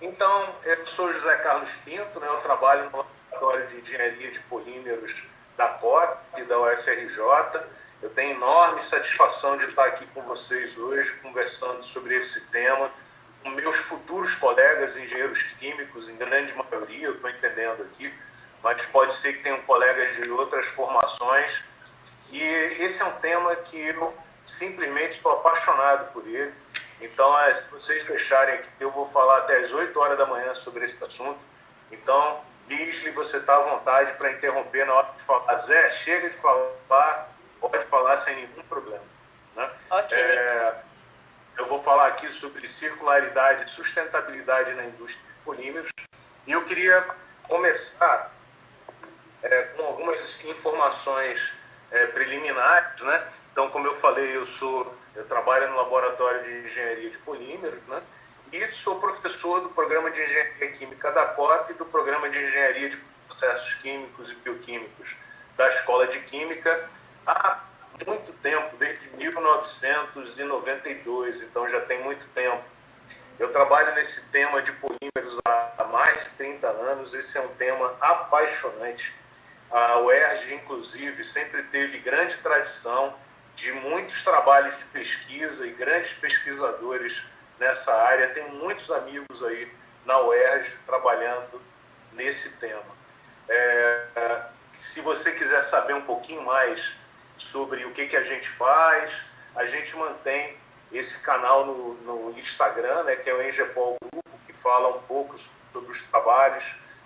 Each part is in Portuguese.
Então, eu sou José Carlos Pinto, né? Eu trabalho no Laboratório de Engenharia de Polímeros da COP e da UFRJ. Eu tenho enorme satisfação de estar aqui com vocês hoje, conversando sobre esse tema, com meus futuros colegas engenheiros químicos, em grande maioria, eu estou entendendo aqui, mas pode ser que tenham colegas de outras formações. E esse é um tema que eu simplesmente estou apaixonado por ele. Então, se vocês deixarem aqui, eu vou falar até as 8 horas da manhã sobre esse assunto. Então, Gisle, você está à vontade para interromper na hora de falar. Zé, chega de falar, pode falar sem nenhum problema. Né? Ok. Eu vou falar aqui sobre circularidade e sustentabilidade na indústria de polímeros. E eu queria começar com algumas informações preliminares, né? Então, como eu falei, eu trabalho no Laboratório de Engenharia de Polímeros, né? E sou professor do Programa de Engenharia Química da COP e do Programa de Engenharia de Processos Químicos e Bioquímicos da Escola de Química há muito tempo, desde 1992, então já tem muito tempo. Eu trabalho nesse tema de polímeros há mais de 30 anos, esse é um tema apaixonante. A UERJ, inclusive, sempre teve grande tradição de muitos trabalhos de pesquisa e grandes pesquisadores nessa área. Tem muitos amigos aí na UERJ trabalhando nesse tema. Se você quiser saber um pouquinho mais sobre o que a gente faz, a gente mantém esse canal no Instagram, né, que é o Engepol Grupo, que fala um pouco sobre os trabalhos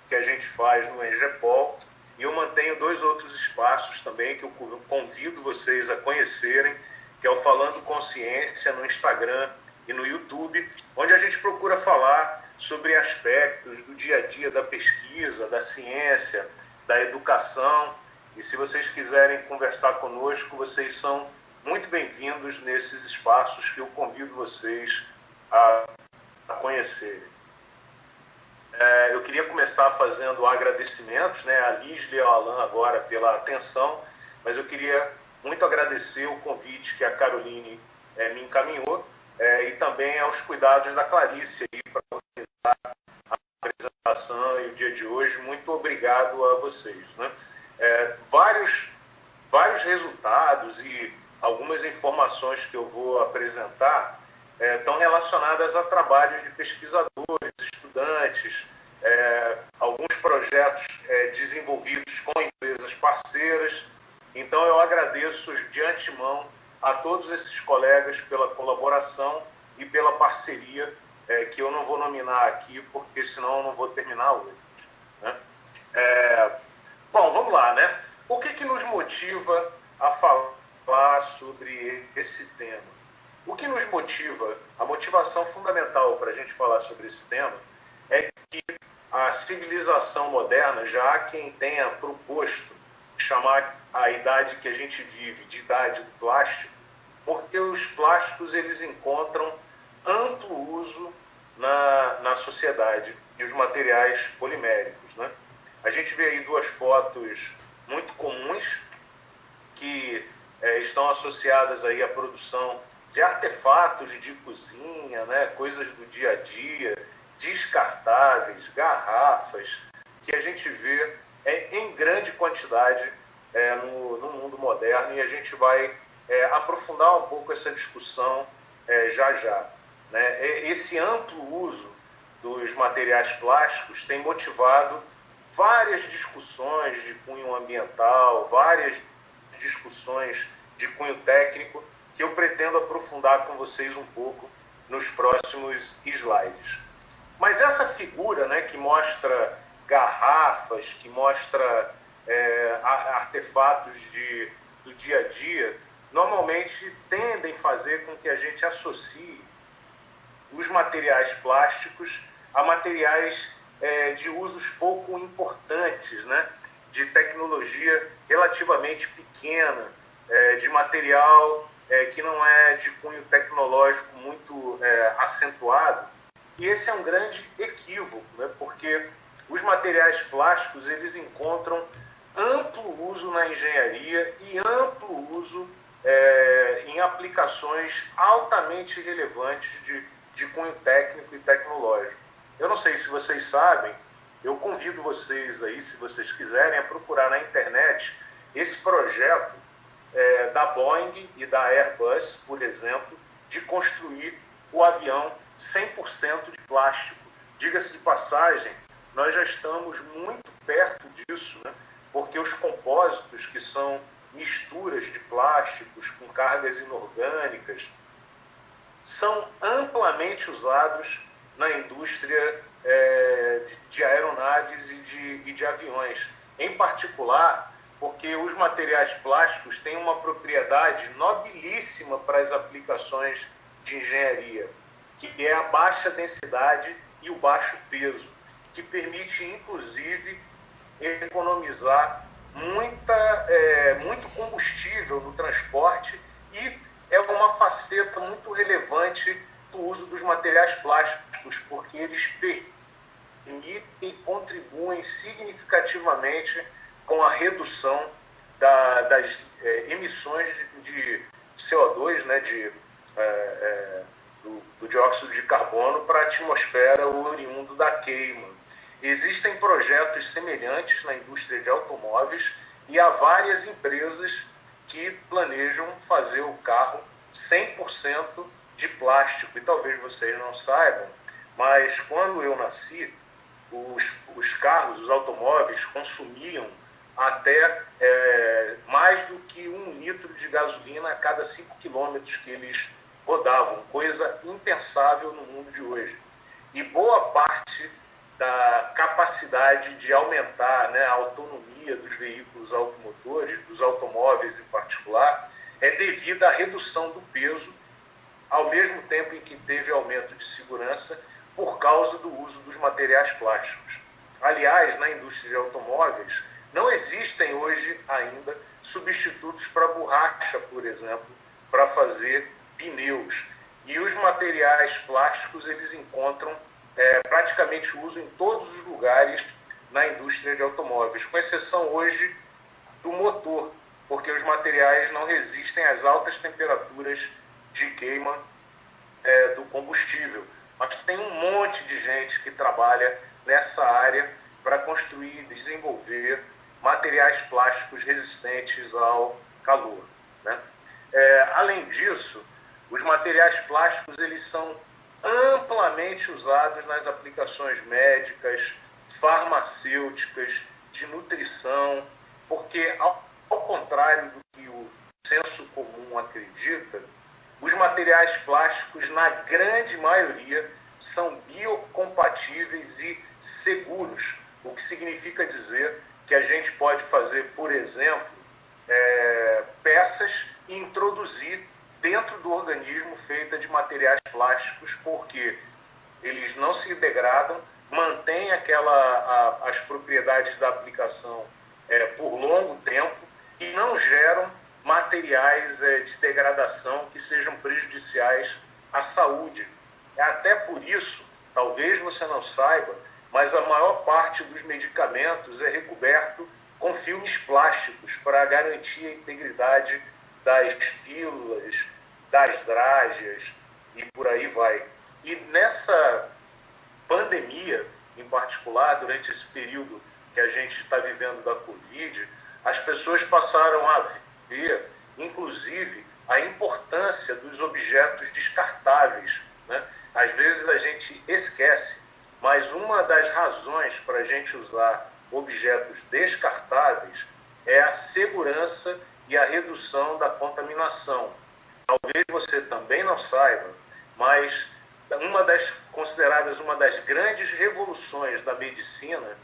que a gente faz no Engepol. E eu mantenho 2 outros espaços também que eu convido vocês a conhecerem, que é o Falando Consciência no Instagram e no YouTube, onde a gente procura falar sobre aspectos do dia a dia da pesquisa, da ciência, da educação. E se vocês quiserem conversar conosco, vocês são muito bem-vindos nesses espaços que eu convido vocês a conhecerem. Eu queria começar fazendo agradecimentos, né, a Gisle e ao Alan agora pela atenção, mas eu queria muito agradecer o convite que a Caroline me encaminhou e também aos cuidados da Clarice para organizar a apresentação e o dia de hoje. Muito obrigado a vocês. Né? Vários resultados e algumas informações que eu vou apresentar estão relacionadas a trabalhos de pesquisadores, estudantes, alguns projetos desenvolvidos com empresas parceiras. Então, eu agradeço de antemão a todos esses colegas pela colaboração e pela parceria, que eu não vou nominar aqui, porque senão eu não vou terminar hoje. Né? Bom, vamos lá, né? O que nos motiva a falar sobre esse tema? O que nos motiva, a motivação fundamental para a gente falar sobre esse tema, é que a civilização moderna, já há quem tenha proposto chamar a idade que a gente vive de idade do plástico, porque os plásticos eles encontram amplo uso na sociedade e os materiais poliméricos. Né? A gente vê aí 2 fotos muito comuns que estão associadas aí à produção de artefatos de cozinha, né, coisas do dia a dia, descartáveis, garrafas, que a gente vê em grande quantidade no mundo moderno, e a gente vai aprofundar um pouco essa discussão já. Né? Esse amplo uso dos materiais plásticos tem motivado várias discussões de cunho ambiental, várias discussões de cunho técnico, que eu pretendo aprofundar com vocês um pouco nos próximos slides. Mas essa figura, né, que mostra garrafas, que mostra artefatos do dia a dia, normalmente tendem a fazer com que a gente associe os materiais plásticos a materiais de usos pouco importantes, né, de tecnologia relativamente pequena, de material que não é de cunho tecnológico muito acentuado. E esse é um grande equívoco, né? Porque os materiais plásticos eles encontram amplo uso na engenharia e amplo uso em aplicações altamente relevantes de cunho técnico e tecnológico. Eu não sei se vocês sabem, eu convido vocês aí, se vocês quiserem, a procurar na internet esse projeto da Boeing e da Airbus, por exemplo, de construir o avião 100% de plástico. Diga-se de passagem, nós já estamos muito perto disso, né? Porque os compósitos, que são misturas de plásticos com cargas inorgânicas, são amplamente usados na indústria de aeronaves e de aviões. Em particular, porque os materiais plásticos têm uma propriedade nobilíssima para as aplicações de engenharia, que é a baixa densidade e o baixo peso, que permite, inclusive, economizar muito combustível no transporte e é uma faceta muito relevante do uso dos materiais plásticos, porque eles permitem e contribuem significativamente com a redução das emissões de CO2, né, do dióxido de carbono para a atmosfera oriundo da queima. Existem projetos semelhantes na indústria de automóveis e há várias empresas que planejam fazer o carro 100% de plástico. E talvez vocês não saibam, mas quando eu nasci, os carros, os automóveis consumiam até mais do que 1 litro de gasolina a cada 5 quilômetros que eles rodavam, coisa impensável no mundo de hoje. E boa parte da capacidade de aumentar, né, a autonomia dos veículos automotores, dos automóveis em particular, é devido à redução do peso, ao mesmo tempo em que teve aumento de segurança por causa do uso dos materiais plásticos. Aliás, na indústria de automóveis, não existem hoje ainda substitutos para borracha, por exemplo, para fazer pneus. E os materiais plásticos, eles encontram praticamente uso em todos os lugares na indústria de automóveis, com exceção hoje do motor, porque os materiais não resistem às altas temperaturas de queima do combustível. Mas tem um monte de gente que trabalha nessa área para construir e desenvolver materiais plásticos resistentes ao calor, né? Além disso, os materiais plásticos eles são amplamente usados nas aplicações médicas, farmacêuticas, de nutrição, porque, ao contrário do que o senso comum acredita, os materiais plásticos, na grande maioria, são biocompatíveis e seguros, o que significa dizer que a gente pode fazer, por exemplo, peças e introduzir dentro do organismo feita de materiais plásticos, porque eles não se degradam, mantêm as propriedades da aplicação por longo tempo e não geram materiais de degradação que sejam prejudiciais à saúde. Até por isso, talvez você não saiba, mas a maior parte dos medicamentos é recoberto com filmes plásticos para garantir a integridade das pílulas, das drágeas e por aí vai. E nessa pandemia, em particular, durante esse período que a gente está vivendo da Covid, as pessoas passaram a ver, inclusive, a importância dos objetos descartáveis, né? Às vezes a gente esquece, mas uma das razões para a gente usar objetos descartáveis é a segurança e a redução da contaminação. Talvez você também não saiba, mas consideradas uma das grandes revoluções da medicina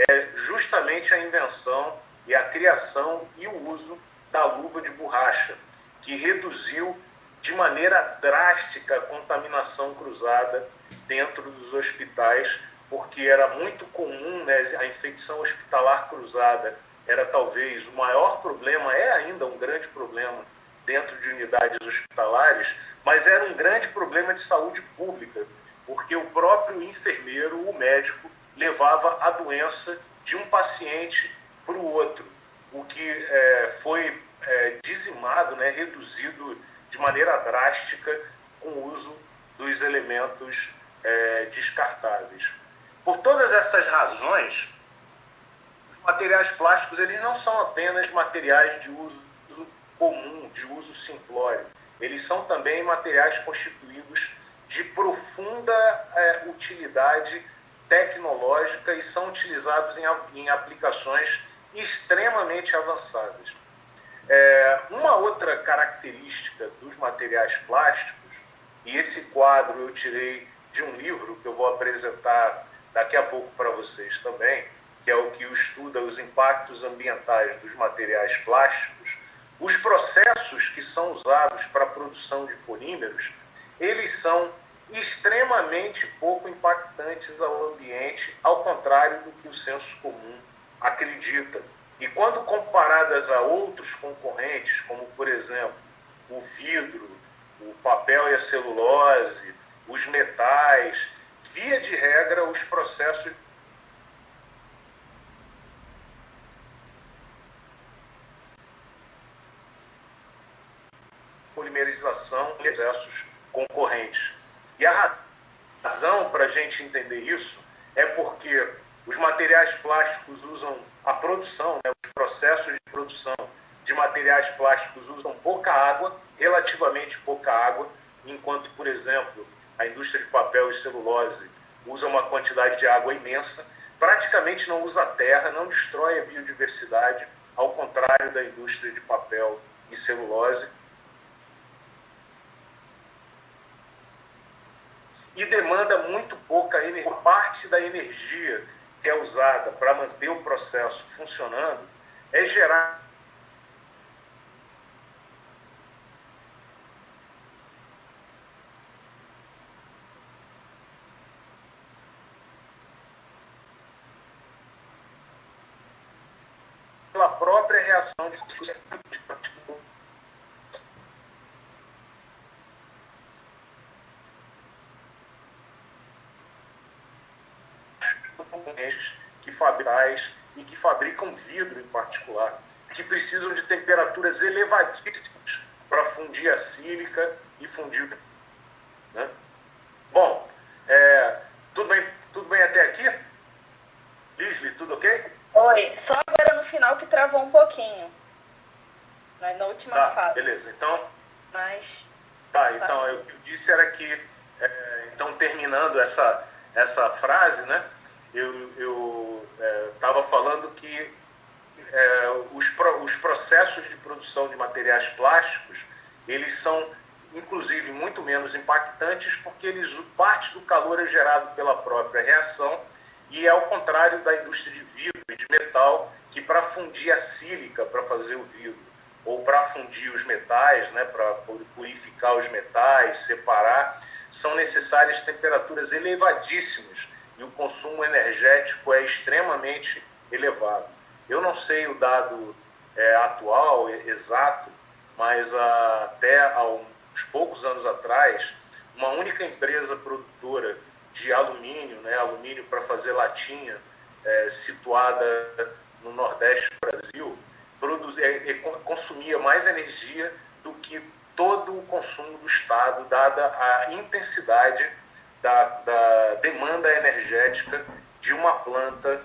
é justamente a invenção e a criação e o uso da luva de borracha, que reduziu de maneira drástica a contaminação cruzada dentro dos hospitais, porque era muito comum, né, a infecção hospitalar cruzada era talvez o maior problema, é ainda um grande problema dentro de unidades hospitalares, mas era um grande problema de saúde pública, porque o próprio enfermeiro, o médico, levava a doença de um paciente para o outro, o que foi dizimado, né, reduzido de maneira drástica com o uso dos elementos descartáveis. todas essas razões, os materiais plásticos eles não são apenas materiais de uso comum, de uso simplório. Eles são também materiais constituídos de profunda utilidade tecnológica e são utilizados em aplicações extremamente avançadas. Uma outra característica dos materiais plásticos, e esse quadro eu tirei de um livro que eu vou apresentar daqui a pouco para vocês também, que é o que estuda os impactos ambientais dos materiais plásticos. Os processos que são usados para a produção de polímeros, eles são extremamente pouco impactantes ao ambiente, ao contrário do que o senso comum acredita. E quando comparadas a outros concorrentes, como, por exemplo, o vidro, o papel e a celulose, os metais, via de regra, os processos polimerização e processos concorrentes. E a razão para a gente entender isso é porque os materiais plásticos usam a produção, os processos de produção de materiais plásticos usam pouca água, relativamente pouca água, enquanto, por exemplo, a indústria de papel e celulose usa uma quantidade de água imensa, praticamente não usa terra, não destrói a biodiversidade, ao contrário da indústria de papel e celulose. E demanda muito pouca energia. Parte da energia que é usada para manter o processo funcionando é gerar pela própria reação de que fabricais e que fabricam vidro em particular, que precisam de temperaturas elevadíssimas para fundir a sílica e fundir, né? Bom, tudo bem até aqui? Lisli, tudo ok? Oi, só agora no final que travou um pouquinho, né, na última fase. Beleza, então... Mas... então, o que eu disse era que, então, terminando essa frase, né, eu estava falando que os processos de produção de materiais plásticos, eles são, inclusive, muito menos impactantes porque parte do calor é gerado pela própria reação e é ao contrário da indústria de vidro e de metal, que para fundir a sílica, para fazer o vidro, ou para fundir os metais, né, para purificar os metais, separar, são necessárias temperaturas elevadíssimas e o consumo energético é extremamente elevado. Eu não sei o dado atual, exato, mas até há uns poucos anos atrás, uma única empresa produtora de alumínio, né, alumínio para fazer latinha, situada no Nordeste do Brasil, consumia mais energia do que todo o consumo do Estado, dada a intensidade da demanda energética de uma planta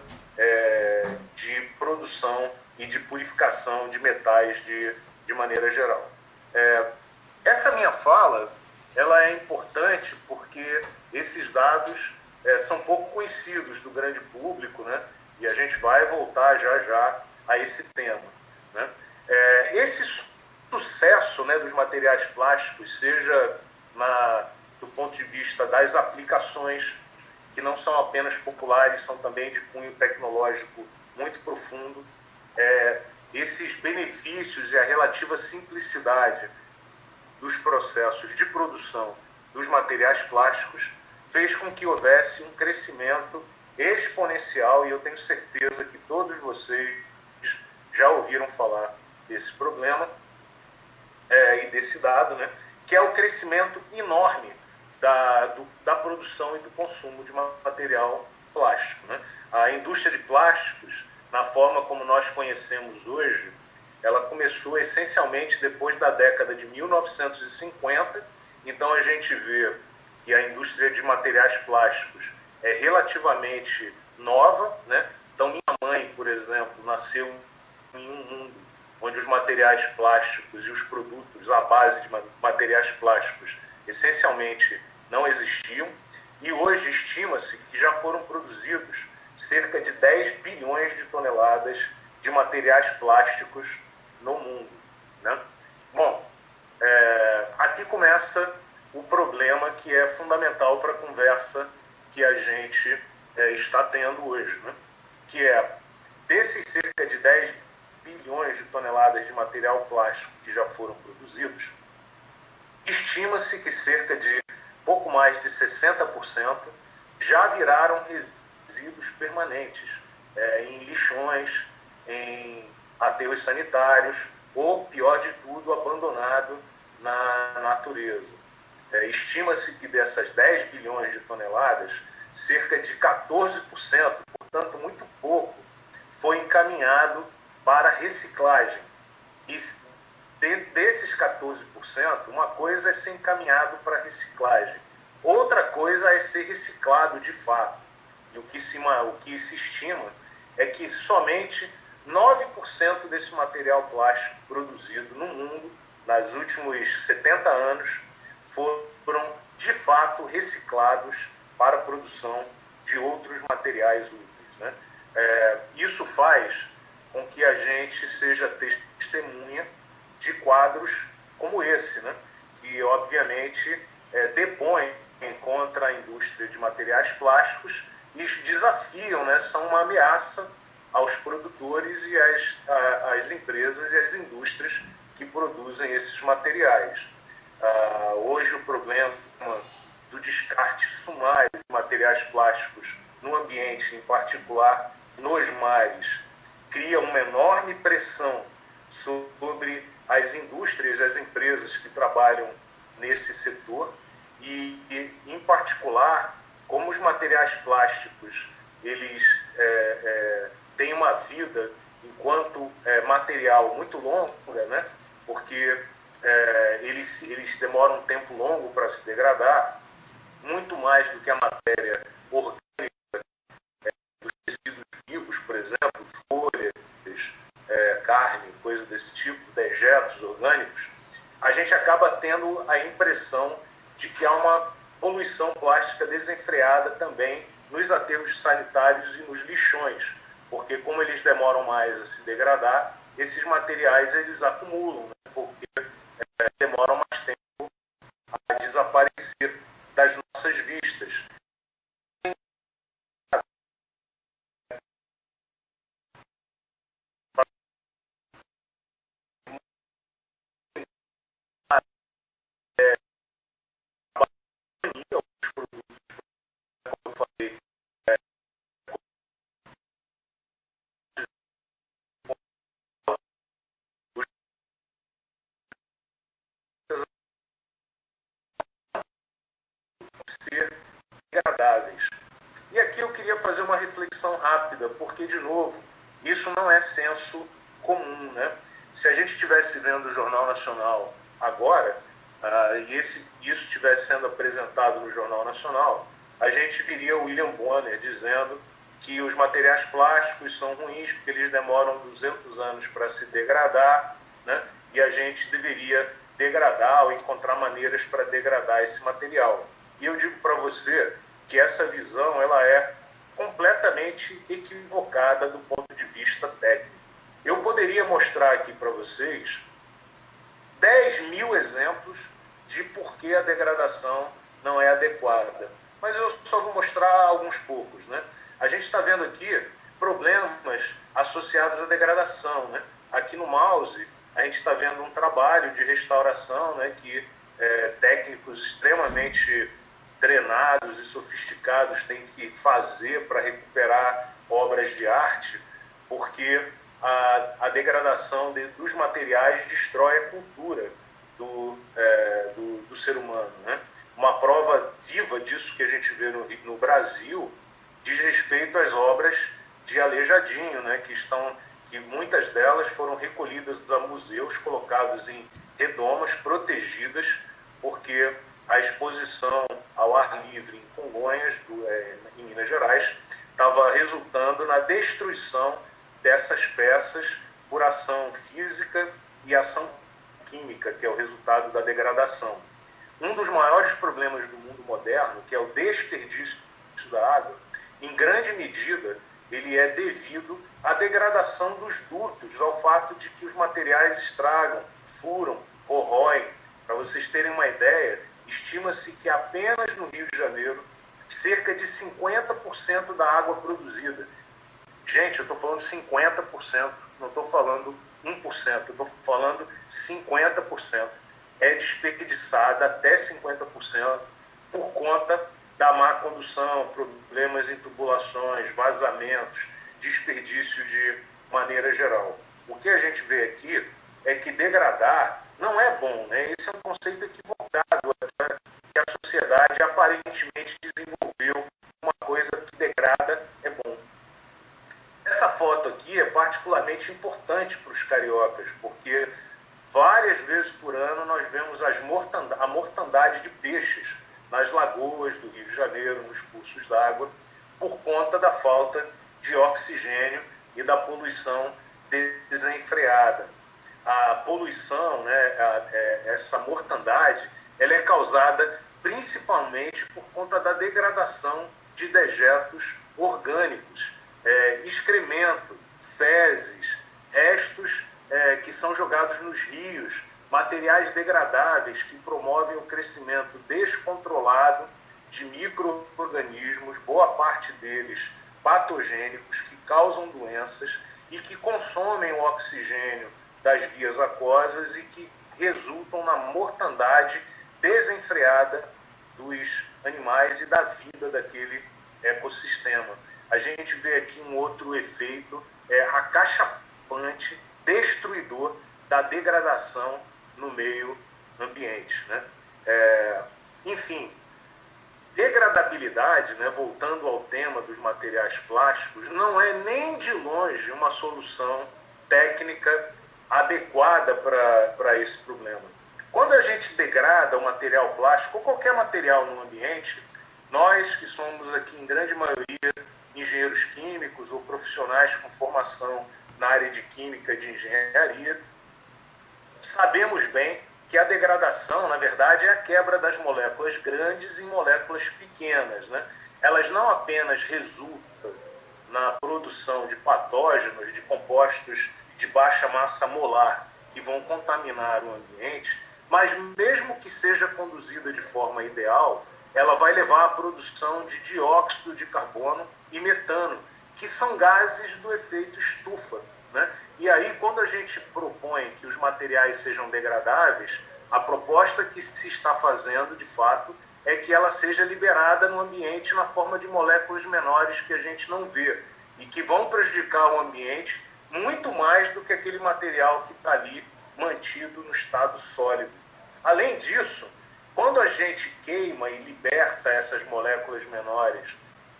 de produção e de purificação de metais de maneira geral. Essa minha fala ela é importante porque esses dados são pouco conhecidos do grande público, né? E a gente vai voltar já a esse tema, né? Esse sucesso, né, dos materiais plásticos, seja do ponto de vista das aplicações, que não são apenas populares, são também de cunho tecnológico muito profundo, esses benefícios e a relativa simplicidade dos processos de produção dos materiais plásticos fez com que houvesse um crescimento exponencial, e eu tenho certeza que todos vocês já ouviram falar desse problema e desse dado, né, que é o crescimento enorme da produção e do consumo de material plástico, né? A indústria de plásticos, na forma como nós conhecemos hoje, ela começou essencialmente depois da década de 1950, então a gente vê que a indústria de materiais plásticos é relativamente nova, né? Então, minha mãe, por exemplo, nasceu em um mundo onde os materiais plásticos e os produtos à base de materiais plásticos essencialmente não existiam, e hoje estima-se que já foram produzidos cerca de 10 bilhões de toneladas de materiais plásticos no mundo, né? Bom, aqui começa o problema que é fundamental para a conversa que a gente está tendo hoje, né? Que é, desses cerca de 10 bilhões de toneladas de material plástico que já foram produzidos, estima-se que cerca de pouco mais de 60% já viraram resíduos permanentes, em lixões, em aterros sanitários, ou, pior de tudo, abandonado na natureza. Estima-se que dessas 10 bilhões de toneladas, cerca de 14%, portanto muito pouco, foi encaminhado para reciclagem. E desses 14%, uma coisa é ser encaminhado para reciclagem, outra coisa é ser reciclado de fato. E o que se estima é que somente 9% desse material plástico produzido no mundo, nos últimos 70 anos, foram de fato reciclados para a produção de outros materiais úteis, né? Isso faz com que a gente seja testemunha de quadros como esse, né? Que obviamente depõem contra a indústria de materiais plásticos e desafiam, né? São uma ameaça aos produtores e às empresas e às indústrias que produzem esses materiais. Hoje o problema do descarte sumário de materiais plásticos no ambiente, em particular nos mares, cria uma enorme pressão sobre as indústrias, as empresas que trabalham nesse setor e em particular, como os materiais plásticos eles têm uma vida enquanto material muito longa, né? Porque eles demoram um tempo longo para se degradar, muito mais do que a matéria orgânica dos tecidos vivos, por exemplo, folhas, carne, coisa desse tipo, dejetos orgânicos. A gente acaba tendo a impressão de que há uma poluição plástica desenfreada também nos aterros sanitários e nos lixões, porque como eles demoram mais a se degradar, esses materiais eles acumulam, né? Porque demoram mais tempo a desaparecer das nossas vistas. Como eu falei, ser degradáveis. E aqui eu queria fazer uma reflexão rápida, porque, de novo, isso não é senso comum, né? Se a gente estivesse vendo o Jornal Nacional agora, e isso estivesse sendo apresentado no Jornal Nacional, a gente viria o William Bonner dizendo que os materiais plásticos são ruins porque eles demoram 200 anos para se degradar, né? E a gente deveria degradar ou encontrar maneiras para degradar esse material. E eu digo para você que essa visão ela é completamente equivocada do ponto de vista técnico. Eu poderia mostrar aqui para vocês 10.000 exemplos de por que a degradação não é adequada, mas eu só vou mostrar alguns poucos, né? A gente está vendo aqui problemas associados à degradação, né? Aqui no mouse a gente está vendo um trabalho de restauração, né, que técnicos extremamente treinados e sofisticados têm que fazer para recuperar obras de arte, porque a degradação dos materiais destrói a cultura do ser humano, né? Uma prova viva disso que a gente vê no Brasil diz respeito às obras de Aleijadinho, né? Que muitas delas foram recolhidas a museus, colocadas em redomas protegidas, porque a exposição ao ar livre em Congonhas, em Minas Gerais, estava resultando na destruição dessas peças por ação física e ação química, que é o resultado da degradação. Um dos maiores problemas do mundo moderno, que é o desperdício da água, em grande medida, ele é devido à degradação dos dutos, ao fato de que os materiais estragam, furam, corroem. Para vocês terem uma ideia, estima-se que apenas no Rio de Janeiro, cerca de 50% da água produzida. Gente, eu estou falando 50%, não estou falando 1%, eu estou falando 50%. É desperdiçada até 50% por conta da má condução, problemas em tubulações, vazamentos, desperdício de maneira geral. O que a gente vê aqui é que degradar não é bom, né? Esse é um conceito equivocado, que a sociedade aparentemente desenvolveu uma coisa que degrada é bom. Essa foto aqui é particularmente importante para os cariocas, porque várias vezes por ano nós vemos a mortandade de peixes nas lagoas do Rio de Janeiro, nos cursos d'água, por conta da falta de oxigênio e da poluição desenfreada. A poluição, essa mortandade, ela é causada principalmente por conta da degradação de dejetos orgânicos, excremento, fezes, restos que são jogados nos rios, materiais degradáveis que promovem o crescimento descontrolado de micro-organismos, boa parte deles patogênicos, que causam doenças e que consomem o oxigênio das vias aquosas e que resultam na mortandade desenfreada dos animais e da vida daquele ecossistema. A gente vê aqui um outro efeito acachapante, destruidor da degradação no meio ambiente, né? Enfim, degradabilidade, né, voltando ao tema dos materiais plásticos, não é nem de longe uma solução técnica adequada para esse problema. Quando a gente degrada o material plástico, ou qualquer material no ambiente, nós que somos aqui, em grande maioria, engenheiros químicos ou profissionais com formação na área de química e de engenharia, sabemos bem que a degradação, na verdade, é a quebra das moléculas grandes em moléculas pequenas, né? Elas não apenas resultam na produção de patógenos, de compostos de baixa massa molar, que vão contaminar o ambiente, mas mesmo que seja conduzida de forma ideal, ela vai levar à produção de dióxido de carbono e metano, que são gases do efeito estufa, né? E aí, quando a gente propõe que os materiais sejam degradáveis, a proposta que se está fazendo, de fato, é que ela seja liberada no ambiente na forma de moléculas menores que a gente não vê e que vão prejudicar o ambiente muito mais do que aquele material que está ali mantido no estado sólido. Além disso, quando a gente queima e liberta essas moléculas menores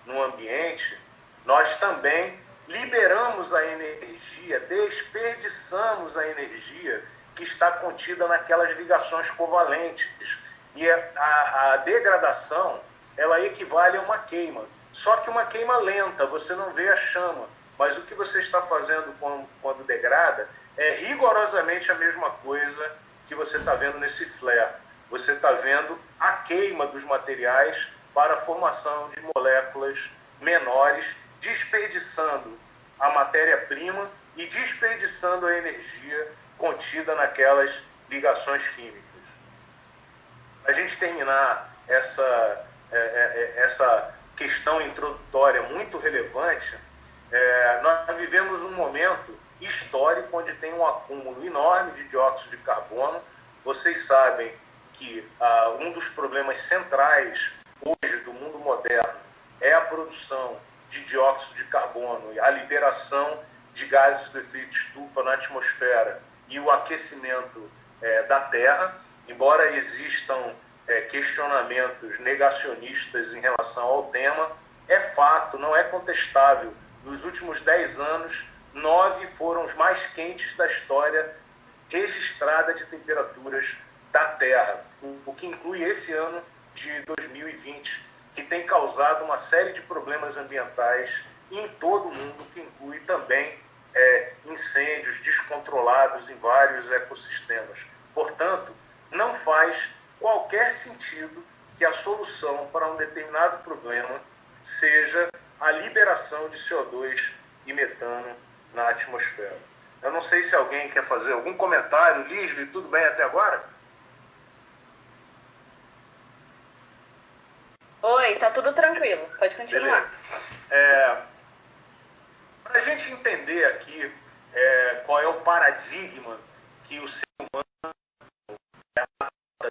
no ambiente, nós também liberamos a energia, desperdiçamos a energia que está contida naquelas ligações covalentes. E a degradação, ela equivale a uma queima. Só que uma queima lenta, você não vê a chama. Mas o que você está fazendo quando degrada é rigorosamente a mesma coisa que você está vendo nesse flare. Você está vendo a queima dos materiais para a formação de moléculas menores, desperdiçando a matéria-prima e desperdiçando a energia contida naquelas ligações químicas. Para a gente terminar essa questão introdutória muito relevante, nós vivemos um momento histórico onde tem um acúmulo enorme de dióxido de carbono. Vocês sabem que um dos problemas centrais hoje do mundo moderno é a produção de dióxido de carbono e a liberação de gases do efeito estufa na atmosfera e o aquecimento da Terra. Embora existam questionamentos negacionistas em relação ao tema, é fato, não é contestável. Nos últimos 10 anos, 9 foram os mais quentes da história registrada de temperaturas da Terra, o que inclui esse ano de 2020, que tem causado uma série de problemas ambientais em todo o mundo, que inclui também incêndios descontrolados em vários ecossistemas. Portanto, não faz qualquer sentido que a solução para um determinado problema seja a liberação de CO2 e metano na atmosfera. Eu não sei se alguém quer fazer algum comentário. Lisli, tudo bem até agora? Oi, tá tudo tranquilo. Pode continuar. Para a gente entender aqui qual é o paradigma que o ser humano,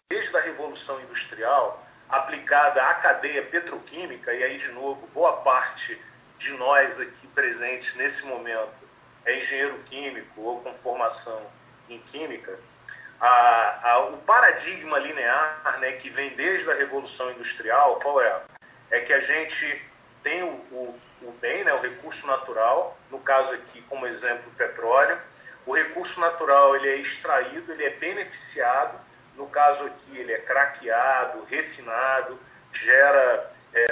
desde a Revolução Industrial, aplicada à cadeia petroquímica, e aí, de novo, boa parte de nós aqui presentes nesse momento é engenheiro químico ou com formação em química, o paradigma linear, né, que vem desde a Revolução Industrial, qual é? É que a gente tem o bem, né, o recurso natural, no caso aqui, como exemplo, o petróleo. O recurso natural ele é extraído, ele é beneficiado, no caso aqui ele é craqueado, refinado, gera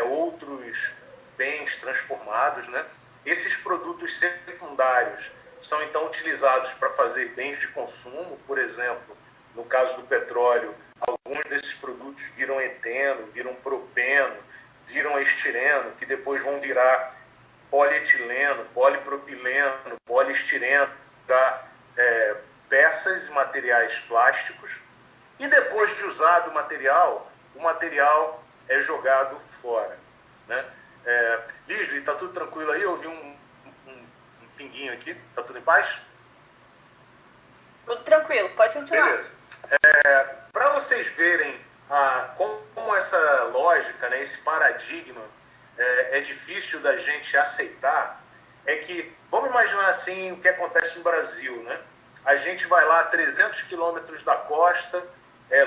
outros bens transformados, né? Esses produtos secundários são então utilizados para fazer bens de consumo, por exemplo, no caso do petróleo, alguns desses produtos viram eteno, viram propeno, viram estireno, que depois vão virar polietileno, polipropileno, poliestireno, peças e materiais plásticos. E depois de usado o material é jogado fora, né? Lisli, está tudo tranquilo aí? Eu ouvi um pinguinho aqui. Está tudo em paz? Tudo tranquilo, pode continuar. Beleza. Para vocês verem como essa lógica, né, esse paradigma é difícil da gente aceitar, é que, vamos imaginar assim o que acontece no Brasil, né? A gente vai lá a 300 quilômetros da costa,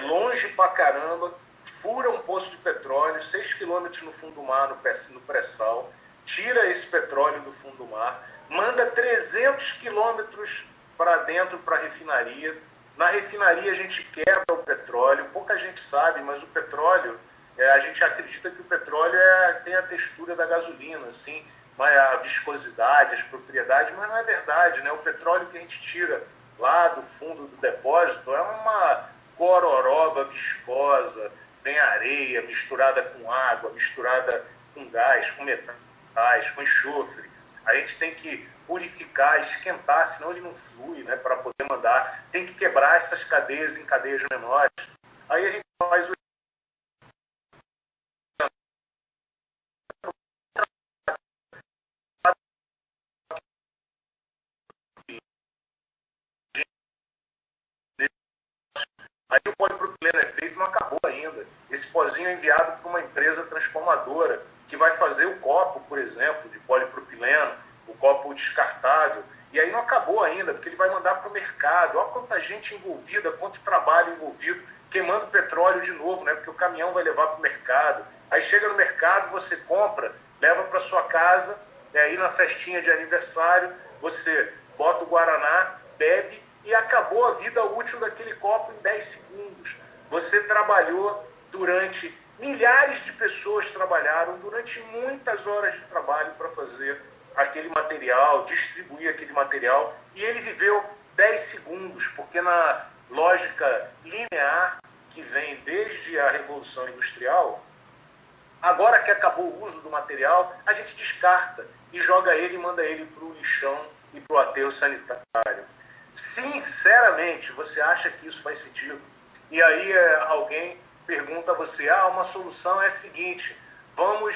longe pra caramba, fura um poço de petróleo, 6 quilômetros no fundo do mar, no pré-sal, tira esse petróleo do fundo do mar, manda 300 quilômetros para dentro para a refinaria. Na refinaria a gente quebra o petróleo, pouca gente sabe, mas o petróleo, a gente acredita que o petróleo tem a textura da gasolina, assim, a viscosidade, as propriedades, mas não é verdade, né? O petróleo que a gente tira lá do fundo do depósito é uma gororoba viscosa, tem areia misturada com água, misturada com gás, com metais, com enxofre. A gente tem que purificar, esquentar, senão ele não flui, né, para poder mandar. Tem que quebrar essas cadeias em cadeias menores. Aí a gente faz o Aí o polipropileno é feito, não acabou ainda. Esse pozinho é enviado para uma empresa transformadora que vai fazer o copo, por exemplo, de polipropileno, o copo descartável. E aí não acabou ainda, porque ele vai mandar para o mercado. Olha quanta gente envolvida, quanto trabalho envolvido, queimando petróleo de novo, né? Porque o caminhão vai levar para o mercado. Aí chega no mercado, você compra, leva para sua casa, e aí na festinha de aniversário, você bota o guaraná, bebe, e acabou a vida útil daquele copo em 10 segundos. Você trabalhou durante... Milhares de pessoas trabalharam durante muitas horas de trabalho para fazer aquele material, distribuir aquele material, e ele viveu 10 segundos, porque na lógica linear que vem desde a Revolução Industrial, agora que acabou o uso do material, a gente descarta e joga ele e manda ele para o lixão e para o aterro sanitário. Sinceramente, você acha que isso faz sentido? E aí alguém pergunta a você, uma solução é a seguinte, vamos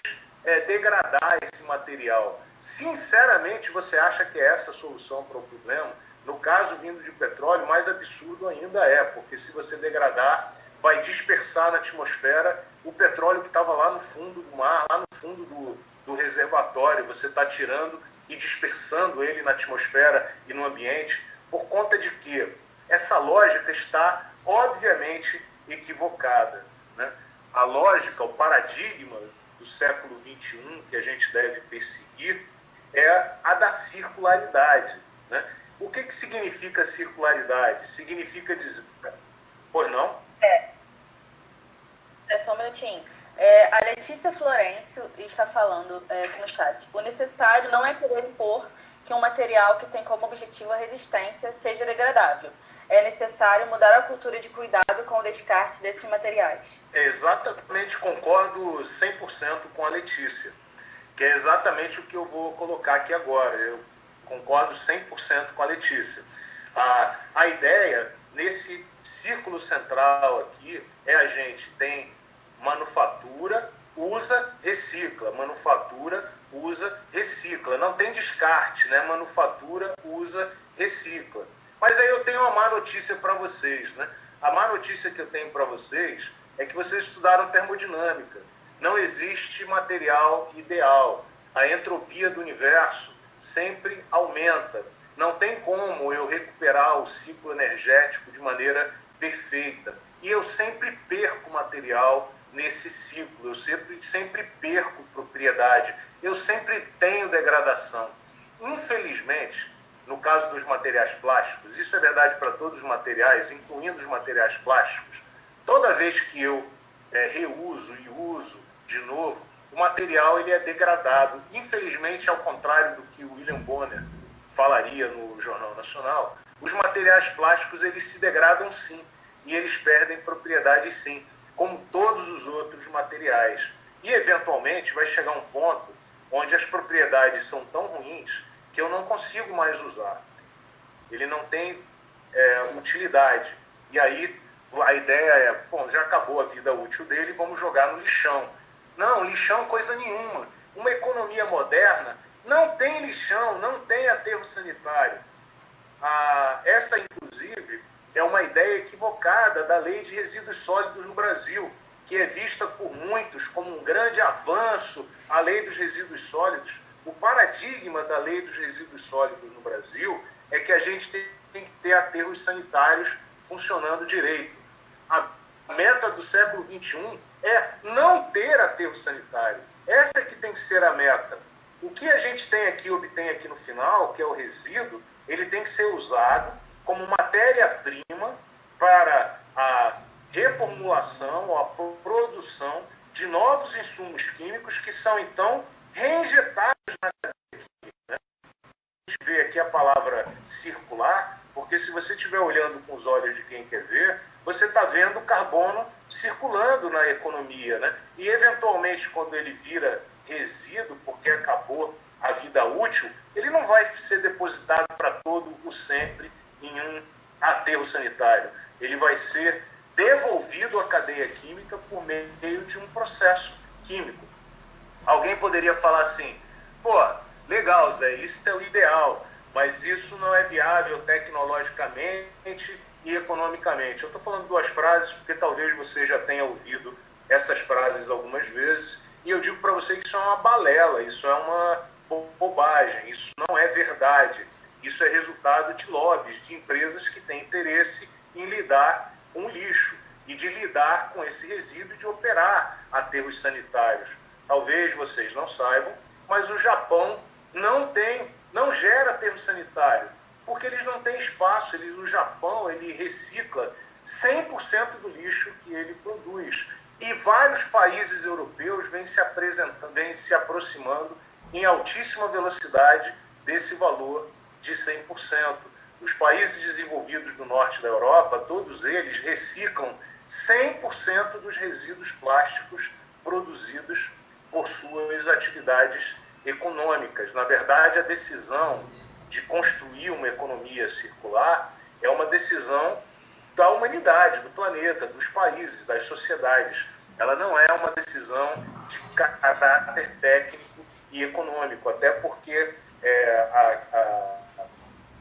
degradar esse material. Sinceramente, você acha que é essa a solução para o problema? No caso, vindo de petróleo, mais absurdo ainda porque se você degradar, vai dispersar na atmosfera o petróleo que estava lá no fundo do mar, lá no fundo do reservatório. Você está tirando e dispersando ele na atmosfera e no ambiente, por conta de que essa lógica está, obviamente, equivocada, né? A lógica, o paradigma do século XXI que a gente deve perseguir é a da circularidade, né? O que significa circularidade? Significa dizer... Pois não? Só um minutinho. A Letícia Florencio está falando aqui no chat. O necessário não é querer impor que um material que tem como objetivo a resistência seja degradável. É necessário mudar a cultura de cuidado com o descarte desses materiais. Exatamente, concordo 100% com a Letícia, que é exatamente o que eu vou colocar aqui agora. Eu concordo 100% com a Letícia. A ideia, nesse círculo central aqui, a gente tem manufatura, usa, recicla. Manufatura, usa, recicla. Não tem descarte, né? Manufatura, usa, recicla. Mas aí eu tenho uma má notícia para vocês, né? A má notícia que eu tenho para vocês é que vocês estudaram termodinâmica. Não existe material ideal. A entropia do universo sempre aumenta. Não tem como eu recuperar o ciclo energético de maneira perfeita. E eu sempre perco material nesse ciclo. Eu sempre perco propriedade. Eu sempre tenho degradação. Infelizmente, no caso dos materiais plásticos, isso é verdade para todos os materiais, incluindo os materiais plásticos, toda vez que eu reuso e uso de novo, o material ele é degradado. Infelizmente, ao contrário do que o William Bonner falaria no Jornal Nacional, os materiais plásticos eles se degradam sim, e eles perdem propriedades sim, como todos os outros materiais. E, eventualmente, vai chegar um ponto onde as propriedades são tão ruins que eu não consigo mais usar. Ele não tem utilidade. E aí a ideia é, bom, já acabou a vida útil dele, vamos jogar no lixão. Não, lixão coisa nenhuma. Uma economia moderna não tem lixão, não tem aterro sanitário. Essa, inclusive, é uma ideia equivocada da Lei de Resíduos Sólidos no Brasil, que é vista por muitos como um grande avanço à Lei dos Resíduos Sólidos. O paradigma da Lei dos Resíduos Sólidos no Brasil é que a gente tem que ter aterros sanitários funcionando direito. A meta do século XXI é não ter aterro sanitário. Essa é que tem que ser a meta. O que a gente obtém aqui no final, que é o resíduo, ele tem que ser usado como matéria-prima para a reformulação ou a produção de novos insumos químicos que são, então, reinjetados na cadeia química. Né? A gente vê aqui a palavra circular, porque se você estiver olhando com os olhos de quem quer ver, você está vendo o carbono circulando na economia. Né? E, eventualmente, quando ele vira resíduo, porque acabou a vida útil, ele não vai ser depositado para todo o sempre em um aterro sanitário. Ele vai ser devolvido à cadeia química por meio de um processo químico. Alguém poderia falar assim, pô, legal, Zé, isso é o ideal, mas isso não é viável tecnologicamente e economicamente. Eu estou falando duas frases porque talvez você já tenha ouvido essas frases algumas vezes, e eu digo para você que isso é uma balela, isso é uma bobagem, isso não é verdade. Isso é resultado de lobbies, de empresas que têm interesse em lidar com o lixo e de lidar com esse resíduo e de operar aterros sanitários. Talvez vocês não saibam, mas o Japão não gera aterro sanitário, porque eles não têm espaço. O Japão ele recicla 100% do lixo que ele produz. E vários países europeus vêm se aproximando em altíssima velocidade desse valor de 100%. Os países desenvolvidos do norte da Europa, todos eles reciclam 100% dos resíduos plásticos produzidos por suas atividades econômicas. Na verdade, a decisão de construir uma economia circular é uma decisão da humanidade, do planeta, dos países, das sociedades. Ela não é uma decisão de caráter técnico e econômico, até porque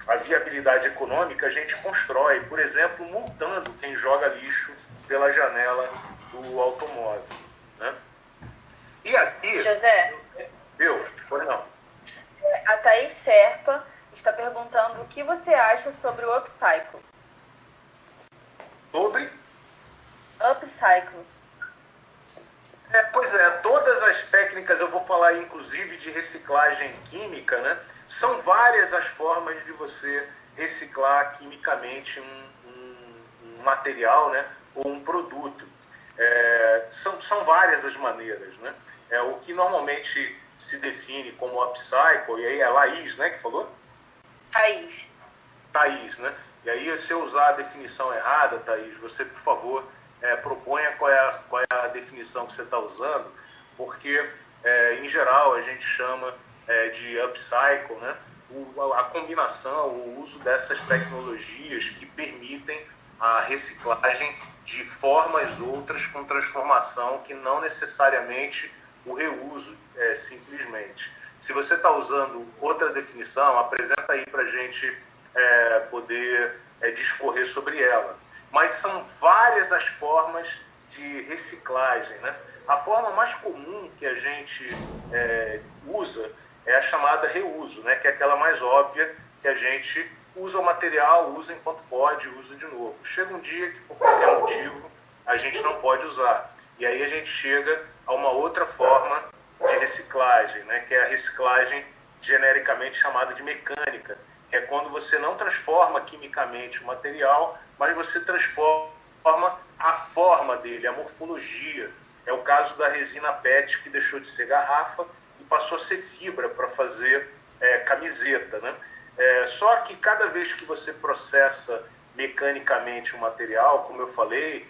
a viabilidade econômica a gente constrói, por exemplo, multando quem joga lixo pela janela do automóvel. Né? E aqui... José? Pois não. A Thaís Serpa está perguntando o que você acha sobre o upcycle. Sobre? Upcycle. Pois é, todas as técnicas, eu vou falar inclusive de reciclagem química, né? São várias as formas de você reciclar quimicamente um material, né? Ou um produto. São várias as maneiras, né? O que normalmente se define como upcycle, e aí é a Laís, né, que falou? Thaís, né? E aí, se eu usar a definição errada, Thaís, você, por favor, proponha qual é a definição que você está usando, porque, em geral, a gente chama de upcycle, né? A combinação, o uso dessas tecnologias que permitem a reciclagem de formas outras com transformação que não necessariamente o reuso, simplesmente. Se você está usando outra definição, apresenta aí para a gente poder discorrer sobre ela. Mas são várias as formas de reciclagem, né? A forma mais comum que a gente usa é a chamada reuso, né? Que é aquela mais óbvia, que a gente usa o material, usa enquanto pode, usa de novo. Chega um dia que, por qualquer motivo, a gente não pode usar. E aí a gente chega a uma outra forma de reciclagem, né? Que é a reciclagem genericamente chamada de mecânica, que é quando você não transforma quimicamente o material, mas você transforma a forma dele, a morfologia. É o caso da resina PET, que deixou de ser garrafa e passou a ser fibra para fazer camiseta, né? Só que cada vez que você processa mecanicamente o material, como eu falei,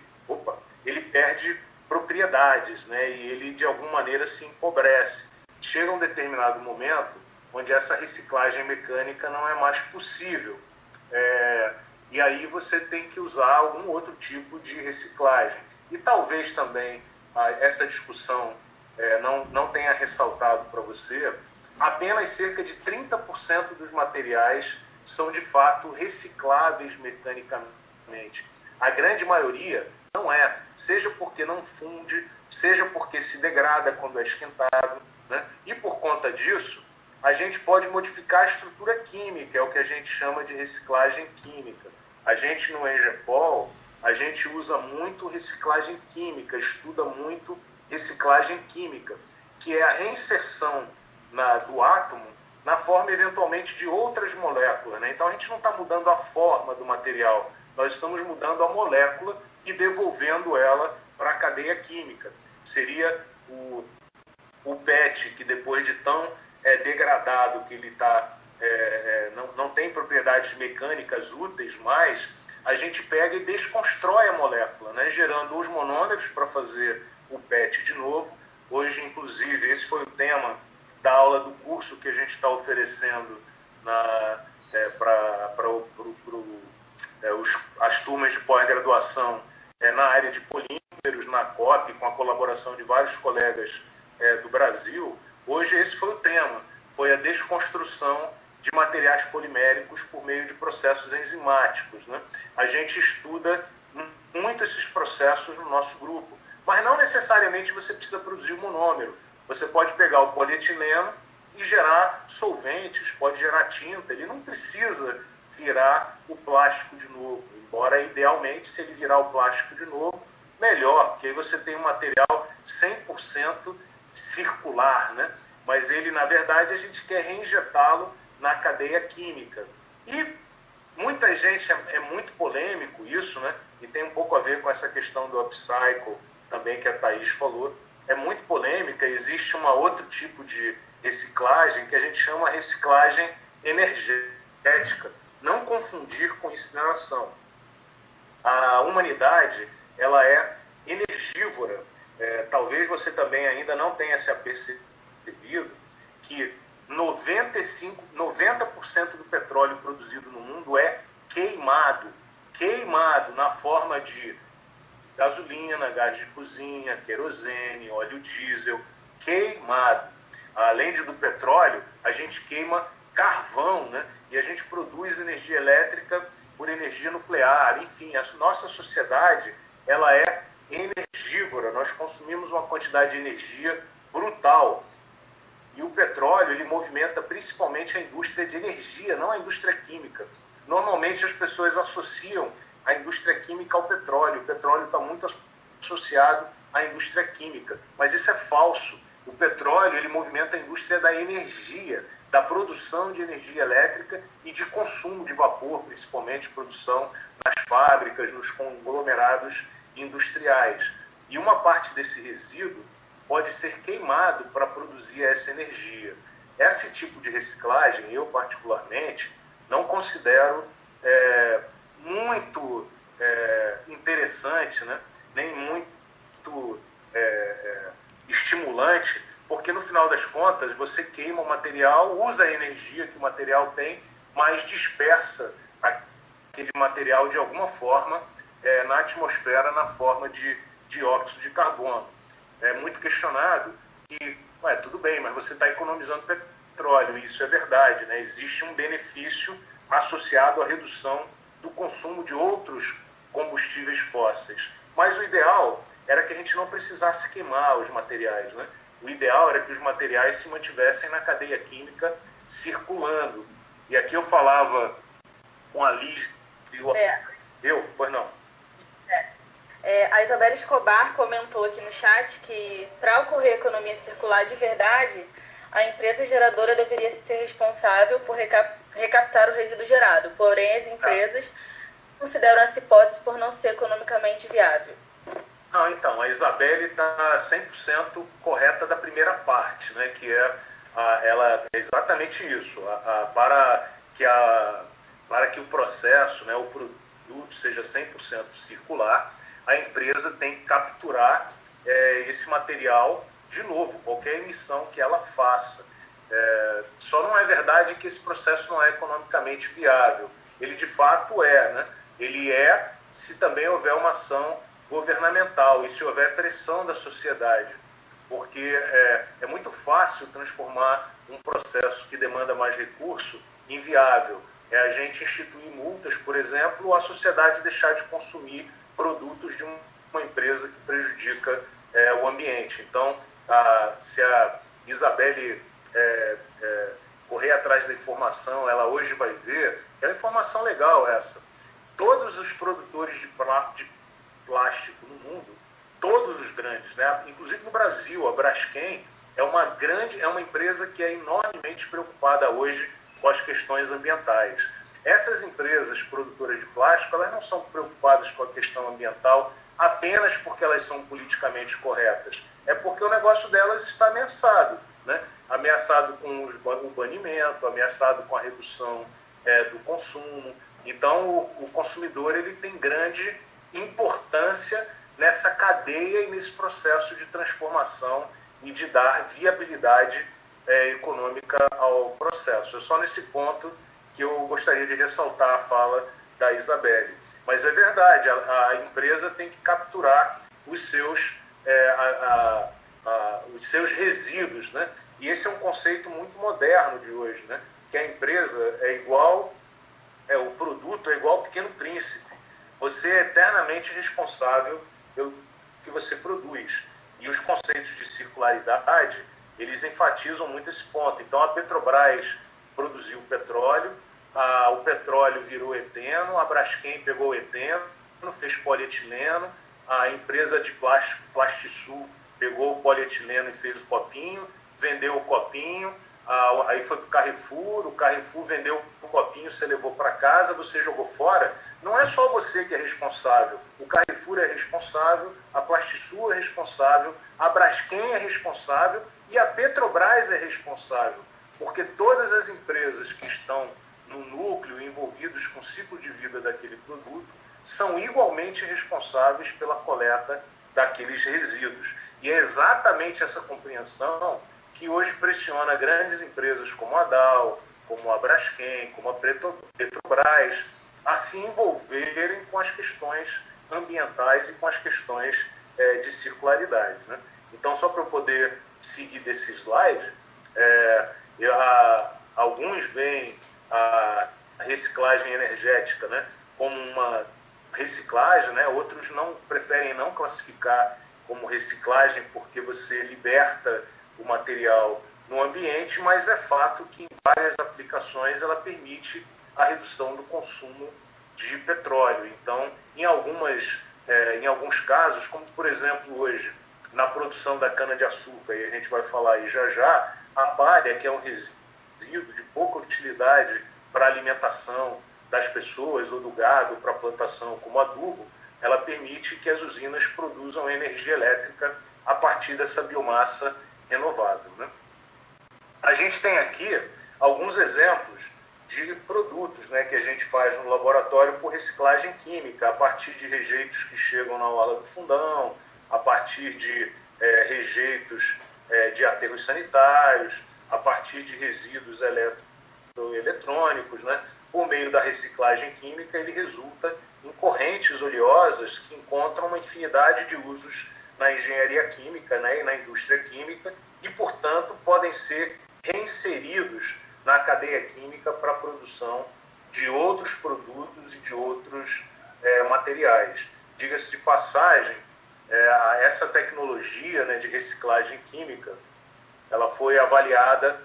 ele perde propriedades, né? E ele, de alguma maneira, se empobrece. Chega um determinado momento onde essa reciclagem mecânica não é mais possível. E aí você tem que usar algum outro tipo de reciclagem. E talvez também essa discussão não tenha ressaltado para você, apenas cerca de 30% dos materiais são de fato recicláveis mecanicamente. A grande maioria não é, seja porque não funde, seja porque se degrada quando é esquentado, né? E por conta disso, a gente pode modificar a estrutura química, é o que a gente chama de reciclagem química. A gente no Engepol, a gente usa muito reciclagem química, estuda muito reciclagem química, que é a reinserção do átomo na forma eventualmente de outras moléculas, né? Então a gente não está mudando a forma do material, nós estamos mudando a molécula e devolvendo ela para a cadeia química. Seria o PET, que depois de tão degradado que ele não tem propriedades mecânicas úteis mais, a gente pega e desconstrói a molécula, né? Gerando os monômeros para fazer o PET de novo. Hoje, inclusive, esse foi o tema da aula do curso que a gente está oferecendo para as turmas de pós-graduação na área de polímeros, na COP, com a colaboração de vários colegas do Brasil. Hoje esse foi o tema, foi a desconstrução de materiais poliméricos por meio de processos enzimáticos, né? A gente estuda muito esses processos no nosso grupo, mas não necessariamente você precisa produzir um monômero. Você pode pegar o polietileno e gerar solventes, pode gerar tinta, ele não precisa virar o plástico de novo, embora idealmente, se ele virar o plástico de novo, melhor, porque aí você tem um material 100% circular, né? Mas ele, na verdade, a gente quer reinjetá-lo na cadeia química. E muita gente, é muito polêmico isso, né? E tem um pouco a ver com essa questão do upcycle também que a Thaís falou. É muito polêmica, existe um outro tipo de reciclagem que a gente chama reciclagem energética. Não confundir com incineração. A humanidade, ela é energívora. Talvez você também ainda não tenha se apercebido que 90% do petróleo produzido no mundo é queimado na forma de gasolina, gás de cozinha, querosene, óleo diesel, queimado. Além do petróleo, a gente queima carvão, né? E a gente produz energia elétrica por energia nuclear. Enfim, a nossa sociedade, ela é energívora. Nós consumimos uma quantidade de energia brutal. E o petróleo, ele movimenta principalmente a indústria de energia, não a indústria química. Normalmente as pessoas associam a indústria química ao petróleo. O petróleo está muito associado à indústria química, mas isso é falso. O petróleo, ele movimenta a indústria da energia, da produção de energia elétrica e de consumo de vapor, principalmente produção nas fábricas, nos conglomerados industriais. E uma parte desse resíduo pode ser queimado para produzir essa energia. Esse tipo de reciclagem, eu particularmente, não considero muito interessante, né? Nem muito estimulante, porque no final das contas você queima o material, usa a energia que o material tem, mas dispersa aquele material de alguma forma na atmosfera na forma de dióxido de carbono. É muito questionado que, tudo bem, mas você está economizando petróleo, isso é verdade, né? Existe um benefício associado à redução do consumo de outros combustíveis fósseis. Mas o ideal era que a gente não precisasse queimar os materiais, né? O ideal era que os materiais se mantivessem na cadeia química circulando. E aqui eu falava com a Liz e o... Pois não. A Isabela Escobar comentou aqui no chat que, para ocorrer economia circular de verdade, a empresa geradora deveria ser responsável por recaptar o resíduo gerado. Porém, as empresas consideram essa hipótese por não ser economicamente viável. Não, então, a Isabelle está 100% correta da primeira parte, né, que ela é exatamente isso. Para que o processo, né, o produto seja 100% circular, a empresa tem que capturar esse material de novo, qualquer emissão que ela faça. Só não é verdade que esse processo não é economicamente viável. Ele de fato né? Ele se também houver uma ação governamental e se houver pressão da sociedade, porque é muito fácil transformar um processo que demanda mais recurso em viável. É a gente instituir multas, por exemplo, ou a sociedade deixar de consumir produtos de uma empresa que prejudica o ambiente. Então, se a Isabelle correr atrás da informação, ela hoje vai ver que é uma informação legal essa. Todos os produtores de plástico no mundo, todos os grandes, né? Inclusive no Brasil, a Braskem é uma empresa que é enormemente preocupada hoje com as questões ambientais. Essas empresas produtoras de plástico, elas não são preocupadas com a questão ambiental apenas porque elas são politicamente corretas. É porque o negócio delas está ameaçado, né? Ameaçado com o banimento, ameaçado com a redução do consumo. Então, o consumidor ele tem grande importância nessa cadeia e nesse processo de transformação e de dar viabilidade econômica ao processo. É só nesse ponto que eu gostaria de ressaltar a fala da Isabelle. Mas é verdade, a empresa tem que capturar os seus resíduos, né? E esse é um conceito muito moderno de hoje, né? Que a empresa é igual, o produto é igual ao Pequeno Príncipe. Você é eternamente responsável pelo que você produz. E os conceitos de circularidade, eles enfatizam muito esse ponto. Então, a Petrobras produziu petróleo, o petróleo virou eteno, a Braskem pegou o eteno, fez polietileno, a empresa de plástico, Plastisul, pegou o polietileno e fez o copinho, vendeu o copinho, aí foi para o Carrefour vendeu o copinho, você levou para casa, você jogou fora. Não é só você que é responsável, o Carrefour é responsável, a Plastisul é responsável, a Braskem é responsável e a Petrobras é responsável, porque todas as empresas que estão no núcleo envolvidos com o ciclo de vida daquele produto são igualmente responsáveis pela coleta daqueles resíduos. E é exatamente essa compreensão que hoje pressiona grandes empresas como a Dow, como a Braskem, como a Petrobras, a se envolverem com as questões ambientais e com as questões de circularidade, né? Então, só para eu poder seguir desse slide, alguns veem a reciclagem energética, né, como uma reciclagem, né? Outros preferem não classificar como reciclagem porque você liberta o material no ambiente, mas é fato que em várias aplicações ela permite a redução do consumo de petróleo. Então, em alguns casos, como por exemplo hoje, na produção da cana-de-açúcar, e a gente vai falar aí já, a palha, que é um resíduo de pouca utilidade para a alimentação das pessoas ou do gado, para a plantação como adubo, ela permite que as usinas produzam energia elétrica a partir dessa biomassa renovável, né? A gente tem aqui alguns exemplos de produtos, né, que a gente faz no laboratório por reciclagem química, a partir de rejeitos que chegam na orla do fundão, a partir de rejeitos de aterros sanitários, a partir de resíduos eletrônicos, né? Por meio da reciclagem química, ele resulta em correntes oleosas que encontram uma infinidade de usos na engenharia química, né, e na indústria química, e, portanto, podem ser reinseridos na cadeia química para a produção de outros produtos e de outros materiais. Diga-se de passagem, essa tecnologia, né, de reciclagem química, ela foi avaliada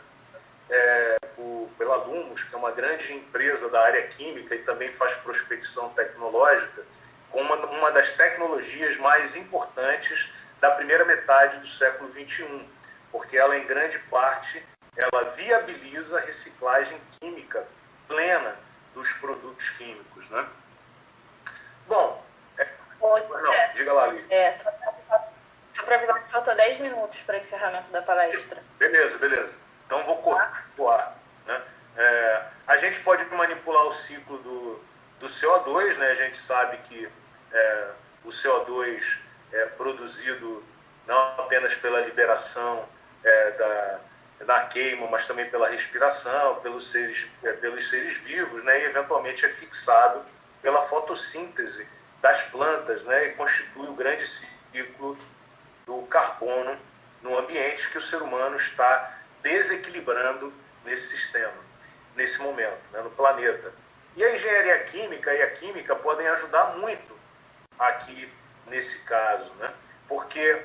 pela Lumos, que é uma grande empresa da área química e também faz prospecção tecnológica, como uma das tecnologias mais importantes da primeira metade do século XXI, porque ela, em grande parte, ela viabiliza a reciclagem química plena dos produtos químicos, né? Bom, diga lá, Lívia. Só para avisar que falta 10 minutos para o encerramento da palestra. Beleza. Então vou cortar, né? A gente pode manipular o ciclo do CO2, né? A gente sabe que o CO2 é produzido não apenas pela liberação da queima, mas também pela respiração, pelos seres vivos, né? E eventualmente é fixado pela fotossíntese das plantas, né? E constitui o grande ciclo do carbono no ambiente que o ser humano está desequilibrando nesse sistema, nesse momento, né, no planeta. E a engenharia química e a química podem ajudar muito aqui nesse caso, né? Porque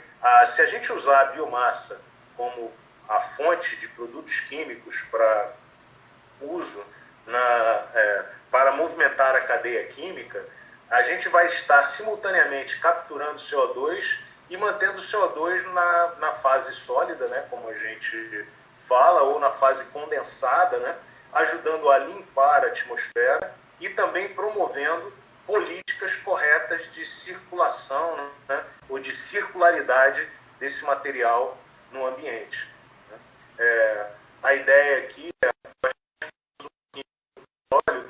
se a gente usar a biomassa como a fonte de produtos químicos para uso para movimentar a cadeia química, a gente vai estar simultaneamente capturando CO2 e mantendo o CO2 na fase sólida, né, como a gente fala, ou na fase condensada, né, ajudando a limpar a atmosfera e também promovendo políticas corretas de circulação, né, ou de circularidade desse material no ambiente. A ideia aqui é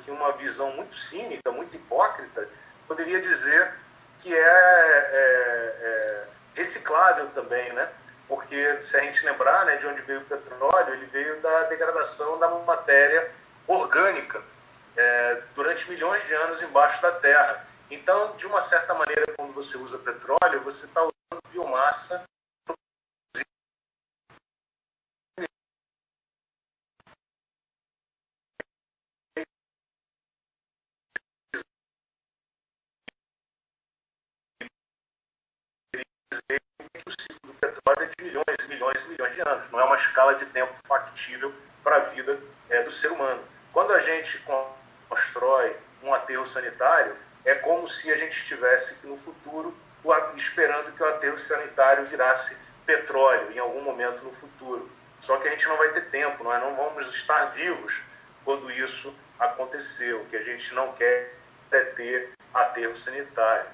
que uma visão muito cínica, muito hipócrita, poderia dizer que é reciclável também, né? Porque, se a gente lembrar, né, de onde veio o petróleo, ele veio da degradação da matéria orgânica durante milhões de anos embaixo da terra. Então, de uma certa maneira, quando você usa petróleo, você está usando biomassa que o ciclo do petróleo é de milhões e milhões e milhões de anos. Não é uma escala de tempo factível para a vida do ser humano. Quando a gente constrói um aterro sanitário, é como se a gente estivesse no futuro esperando que o aterro sanitário virasse petróleo em algum momento no futuro. Só que a gente não vai ter tempo, nós não vamos estar vivos quando isso acontecer. O que a gente não quer é ter aterro sanitário.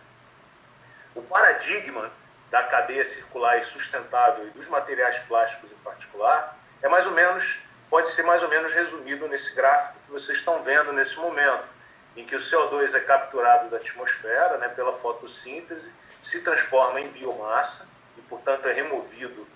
O paradigma da cadeia circular e sustentável e dos materiais plásticos em particular pode ser mais ou menos resumido nesse gráfico que vocês estão vendo nesse momento, em que o CO2 é capturado da atmosfera, né, pela fotossíntese, se transforma em biomassa e, portanto, é removido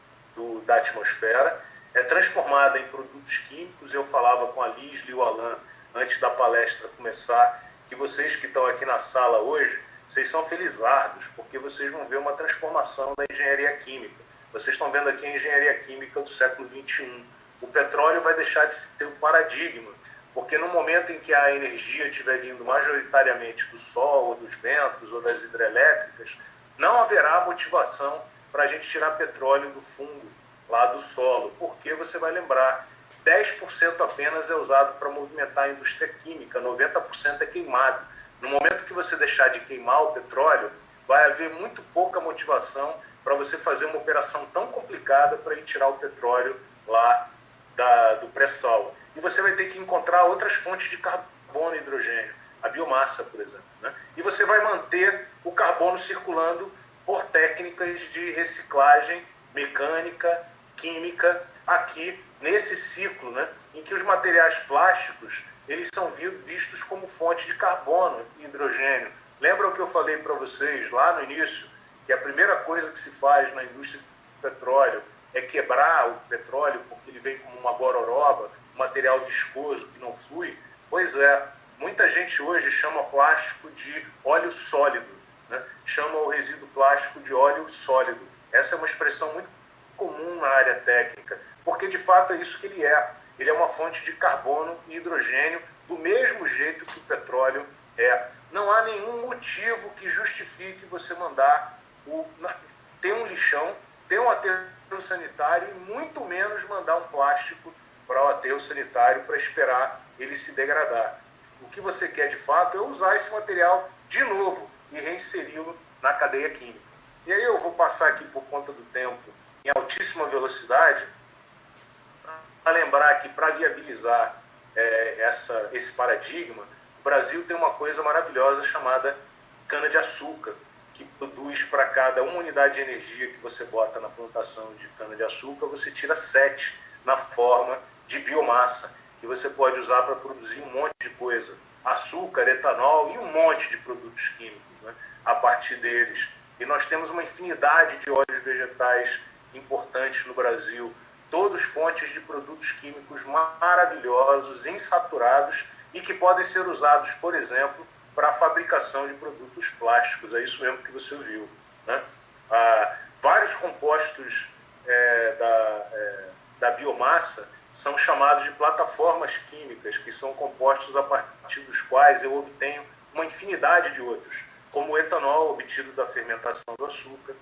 da atmosfera, é transformada em produtos químicos. Eu falava com a Liz e o Alan antes da palestra começar que vocês que estão aqui na sala hoje, vocês são felizardos, porque vocês vão ver uma transformação da engenharia química. Vocês estão vendo aqui a engenharia química do século XXI. O petróleo vai deixar de ter um paradigma, porque no momento em que a energia estiver vindo majoritariamente do sol, ou dos ventos, ou das hidrelétricas, não haverá motivação para a gente tirar petróleo do fundo, lá do solo, porque você vai lembrar, 10% apenas é usado para movimentar a indústria química, 90% é queimado. No momento que você deixar de queimar o petróleo, vai haver muito pouca motivação para você fazer uma operação tão complicada para ir tirar o petróleo lá do pré-sal. E você vai ter que encontrar outras fontes de carbono e hidrogênio. a biomassa, por exemplo, né? E você vai manter o carbono circulando por técnicas de reciclagem mecânica, química, aqui nesse ciclo, né, em que os materiais plásticos eles são vistos como fonte de carbono e hidrogênio. Lembra o que eu falei para vocês lá no início, que a primeira coisa que se faz na indústria do petróleo é quebrar o petróleo, porque ele vem como uma gororoba, um material viscoso que não flui? Pois é, muita gente hoje chama plástico de óleo sólido, né? Chama o resíduo plástico de óleo sólido. Essa é uma expressão muito comum na área técnica, porque de fato é isso que ele é. Ele é uma fonte de carbono e hidrogênio do mesmo jeito que o petróleo é. Não há nenhum motivo que justifique você mandar ter um lixão, ter um aterro sanitário e muito menos mandar um plástico para o aterro sanitário para esperar ele se degradar. O que você quer de fato é usar esse material de novo e reinseri-lo na cadeia química. E aí eu vou passar aqui por conta do tempo em altíssima velocidade para lembrar que para viabilizar esse paradigma, o Brasil tem uma coisa maravilhosa chamada cana-de-açúcar, que produz para cada uma unidade de energia que você bota na plantação de cana-de-açúcar, você tira 7 na forma de biomassa, que você pode usar para produzir um monte de coisa. Açúcar, etanol e um monte de produtos químicos, né, a partir deles. E nós temos uma infinidade de óleos vegetais importantes no Brasil, todos fontes de produtos químicos maravilhosos, insaturados e que podem ser usados, por exemplo, para a fabricação de produtos plásticos. É isso mesmo que você ouviu, né? Vários compostos da biomassa são chamados de plataformas químicas, que são compostos a partir dos quais eu obtenho uma infinidade de outros, como o etanol obtido da fermentação do açúcar,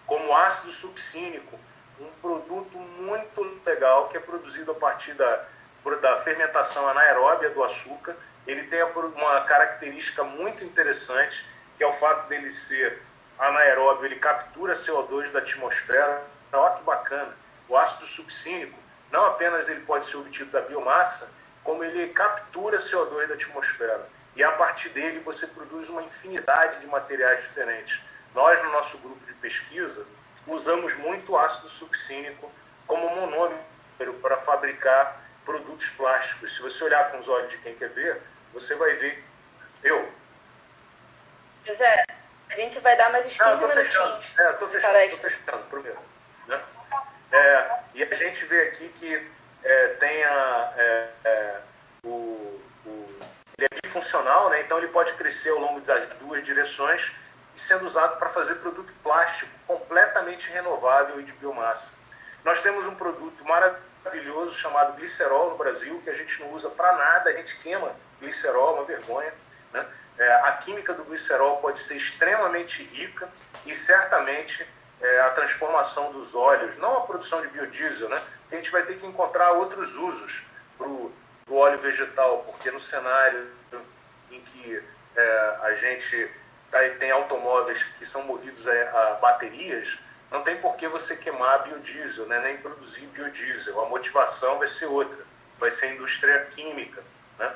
como o ácido succínico, um produto muito legal que é produzido a partir da fermentação anaeróbia do açúcar. Ele tem uma característica muito interessante, que é o fato dele ser anaeróbio, ele captura CO2 da atmosfera. Olha que bacana. O ácido succínico, não apenas ele pode ser obtido da biomassa, como ele captura CO2 da atmosfera. E a partir dele você produz uma infinidade de materiais diferentes. Nós, no nosso grupo de pesquisa, usamos muito ácido succínico como monômero para fabricar produtos plásticos. Se você olhar com os olhos de quem quer ver, você vai ver. José, a gente vai dar mais uns 15 minutinhos. Estou fechando, prometo. Né? E a gente vê aqui que tem ele é bifuncional, né? Então ele pode crescer ao longo das duas direções, sendo usado para fazer produto plástico completamente renovável e de biomassa. Nós temos um produto maravilhoso chamado glicerol no Brasil, que a gente não usa para nada, a gente queima glicerol, uma vergonha, né? A química do glicerol pode ser extremamente rica e certamente a transformação dos óleos, não a produção de biodiesel, né? A gente vai ter que encontrar outros usos para o óleo vegetal, porque no cenário em que a gente tem automóveis que são movidos a baterias, não tem por que você queimar biodiesel, né? Nem produzir biodiesel. A motivação vai ser outra, vai ser a indústria química, né?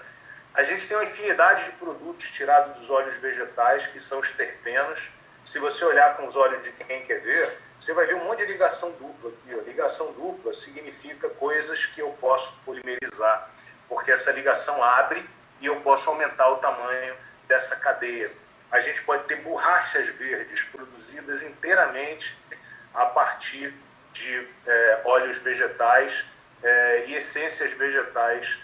A gente tem uma infinidade de produtos tirados dos óleos vegetais, que são os terpenos. Se você olhar com os olhos de quem quer ver, você vai ver um monte de ligação dupla aqui. Ó. Ligação dupla significa coisas que eu posso polimerizar, porque essa ligação abre e eu posso aumentar o tamanho dessa cadeia. A gente pode ter borrachas verdes produzidas inteiramente a partir de óleos vegetais e essências vegetais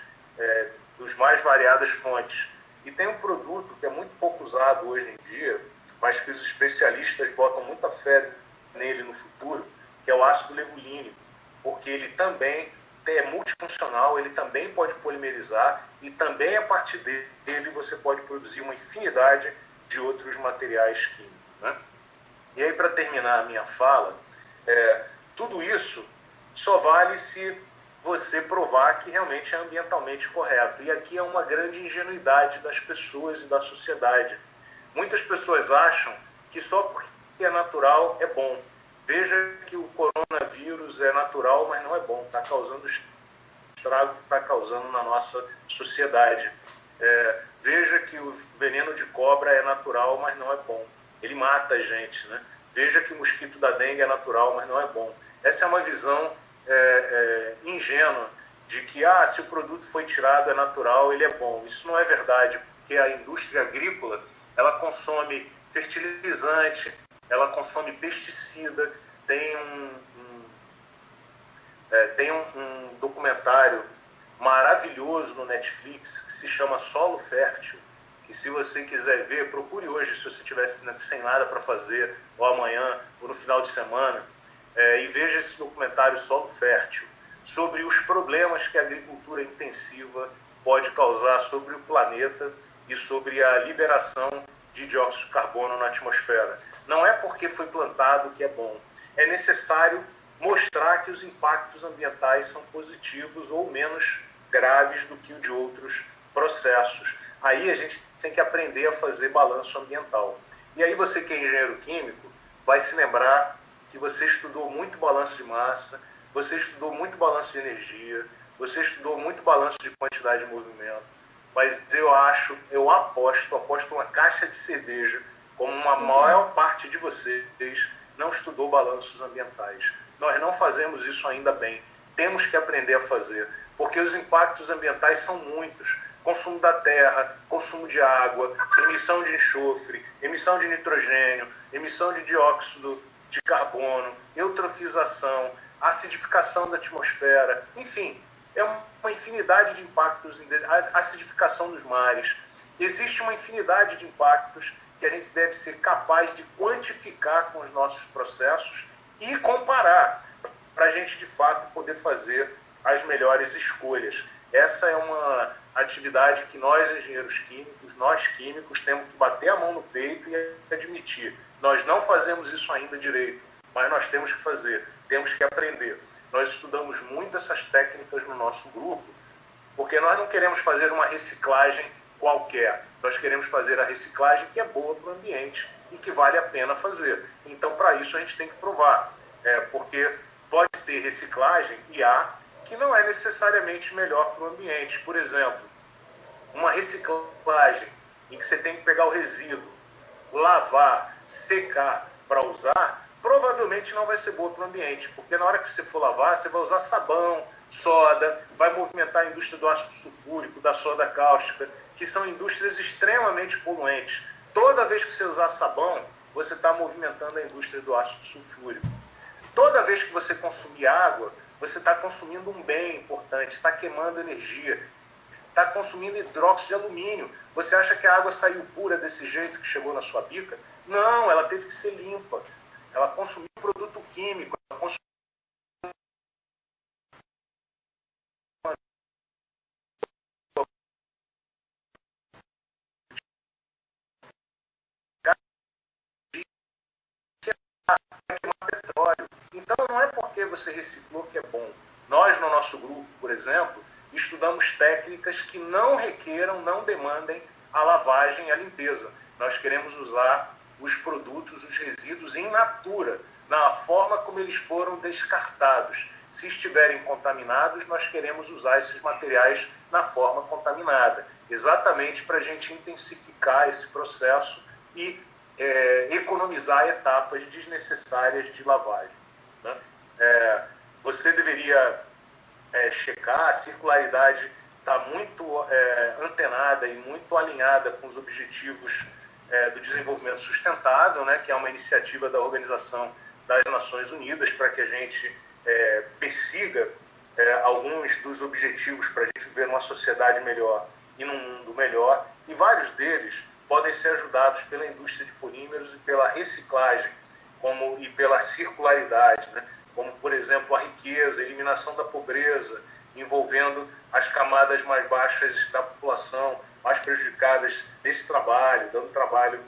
dos mais variadas fontes. E tem um produto que é muito pouco usado hoje em dia, mas que os especialistas botam muita fé nele no futuro, que é o ácido levulínico, porque ele também é multifuncional, ele também pode polimerizar e também a partir dele você pode produzir uma infinidade de outros materiais químicos, né? E aí, para terminar a minha fala, tudo isso só vale se você provar que realmente é ambientalmente correto. E aqui é uma grande ingenuidade das pessoas e da sociedade. Muitas pessoas acham que só porque é natural é bom. Veja que o coronavírus é natural, mas não é bom. Está causando estrago que está causando na nossa sociedade. Veja que o veneno de cobra é natural, mas não é bom. Ele mata a gente, né? Veja que o mosquito da dengue é natural, mas não é bom. Essa é uma visão ingênua de que se o produto foi tirado é natural, ele é bom. Isso não é verdade, porque a indústria agrícola ela consome fertilizante, ela consome pesticida. Tem um documentário maravilhoso no Netflix que se chama Solo Fértil, que se você quiser ver, procure hoje, se você estiver sem nada para fazer, ou amanhã, ou no final de semana, e veja esse documentário Solo Fértil, sobre os problemas que a agricultura intensiva pode causar sobre o planeta e sobre a liberação de dióxido de carbono na atmosfera. Não é porque foi plantado que é bom. É necessário mostrar que os impactos ambientais são positivos ou menos graves do que o de outros processos. Aí a gente tem que aprender a fazer balanço ambiental. E aí você que é engenheiro químico vai se lembrar que você estudou muito balanço de massa, você estudou muito balanço de energia, você estudou muito balanço de quantidade de movimento, mas eu aposto uma caixa de cerveja, como uma maior parte de vocês não estudou balanços ambientais. Nós não fazemos isso ainda bem. Temos que aprender a fazer, porque os impactos ambientais são muitos. Consumo da terra, consumo de água, emissão de enxofre, emissão de nitrogênio, emissão de dióxido de carbono, eutrofização, acidificação da atmosfera, enfim, é uma infinidade de impactos, acidificação dos mares. Existe uma infinidade de impactos que a gente deve ser capaz de quantificar com os nossos processos e comparar, para a gente, de fato, poder fazer as melhores escolhas. Essa é uma atividade que nós, engenheiros químicos, nós químicos, temos que bater a mão no peito e admitir. Nós não fazemos isso ainda direito, mas nós temos que fazer, temos que aprender. Nós estudamos muito essas técnicas no nosso grupo, porque nós não queremos fazer uma reciclagem qualquer. Nós queremos fazer a reciclagem que é boa para o ambiente e que vale a pena fazer. Então, para isso, a gente tem que provar. Porque pode ter reciclagem que não é necessariamente melhor para o ambiente. Por exemplo, uma reciclagem em que você tem que pegar o resíduo, lavar, secar para usar, provavelmente não vai ser boa para o ambiente, porque na hora que você for lavar, você vai usar sabão, soda, vai movimentar a indústria do ácido sulfúrico, da soda cáustica, que são indústrias extremamente poluentes. Toda vez que você usar sabão, você está movimentando a indústria do ácido sulfúrico. Toda vez que você consumir água, você está consumindo um bem importante, está queimando energia, está consumindo hidróxido de alumínio. Você acha que a água saiu pura desse jeito que chegou na sua bica? Não, ela teve que ser limpa. Ela consumiu produto químico, ela consumiu petróleo. Então não é porque você reciclou que é bom. Nós, no nosso grupo, por exemplo, estudamos técnicas que não requeram, não demandem a lavagem e a limpeza. Nós queremos usar os produtos, os resíduos in natura, na forma como eles foram descartados. Se estiverem contaminados, nós queremos usar esses materiais na forma contaminada, exatamente para a gente intensificar esse processo e economizar etapas desnecessárias de lavagem. Né? Você deveria checar, a circularidade está muito antenada e muito alinhada com os objetivos do desenvolvimento sustentável, né, que é uma iniciativa da Organização das Nações Unidas para que a gente persiga alguns dos objetivos para a gente viver numa sociedade melhor e num mundo melhor, e vários deles podem ser ajudados pela indústria de polímeros e pela reciclagem e pela circularidade, né? Como, por exemplo, a riqueza, a eliminação da pobreza, envolvendo as camadas mais baixas da população, mais prejudicadas nesse trabalho, dando trabalho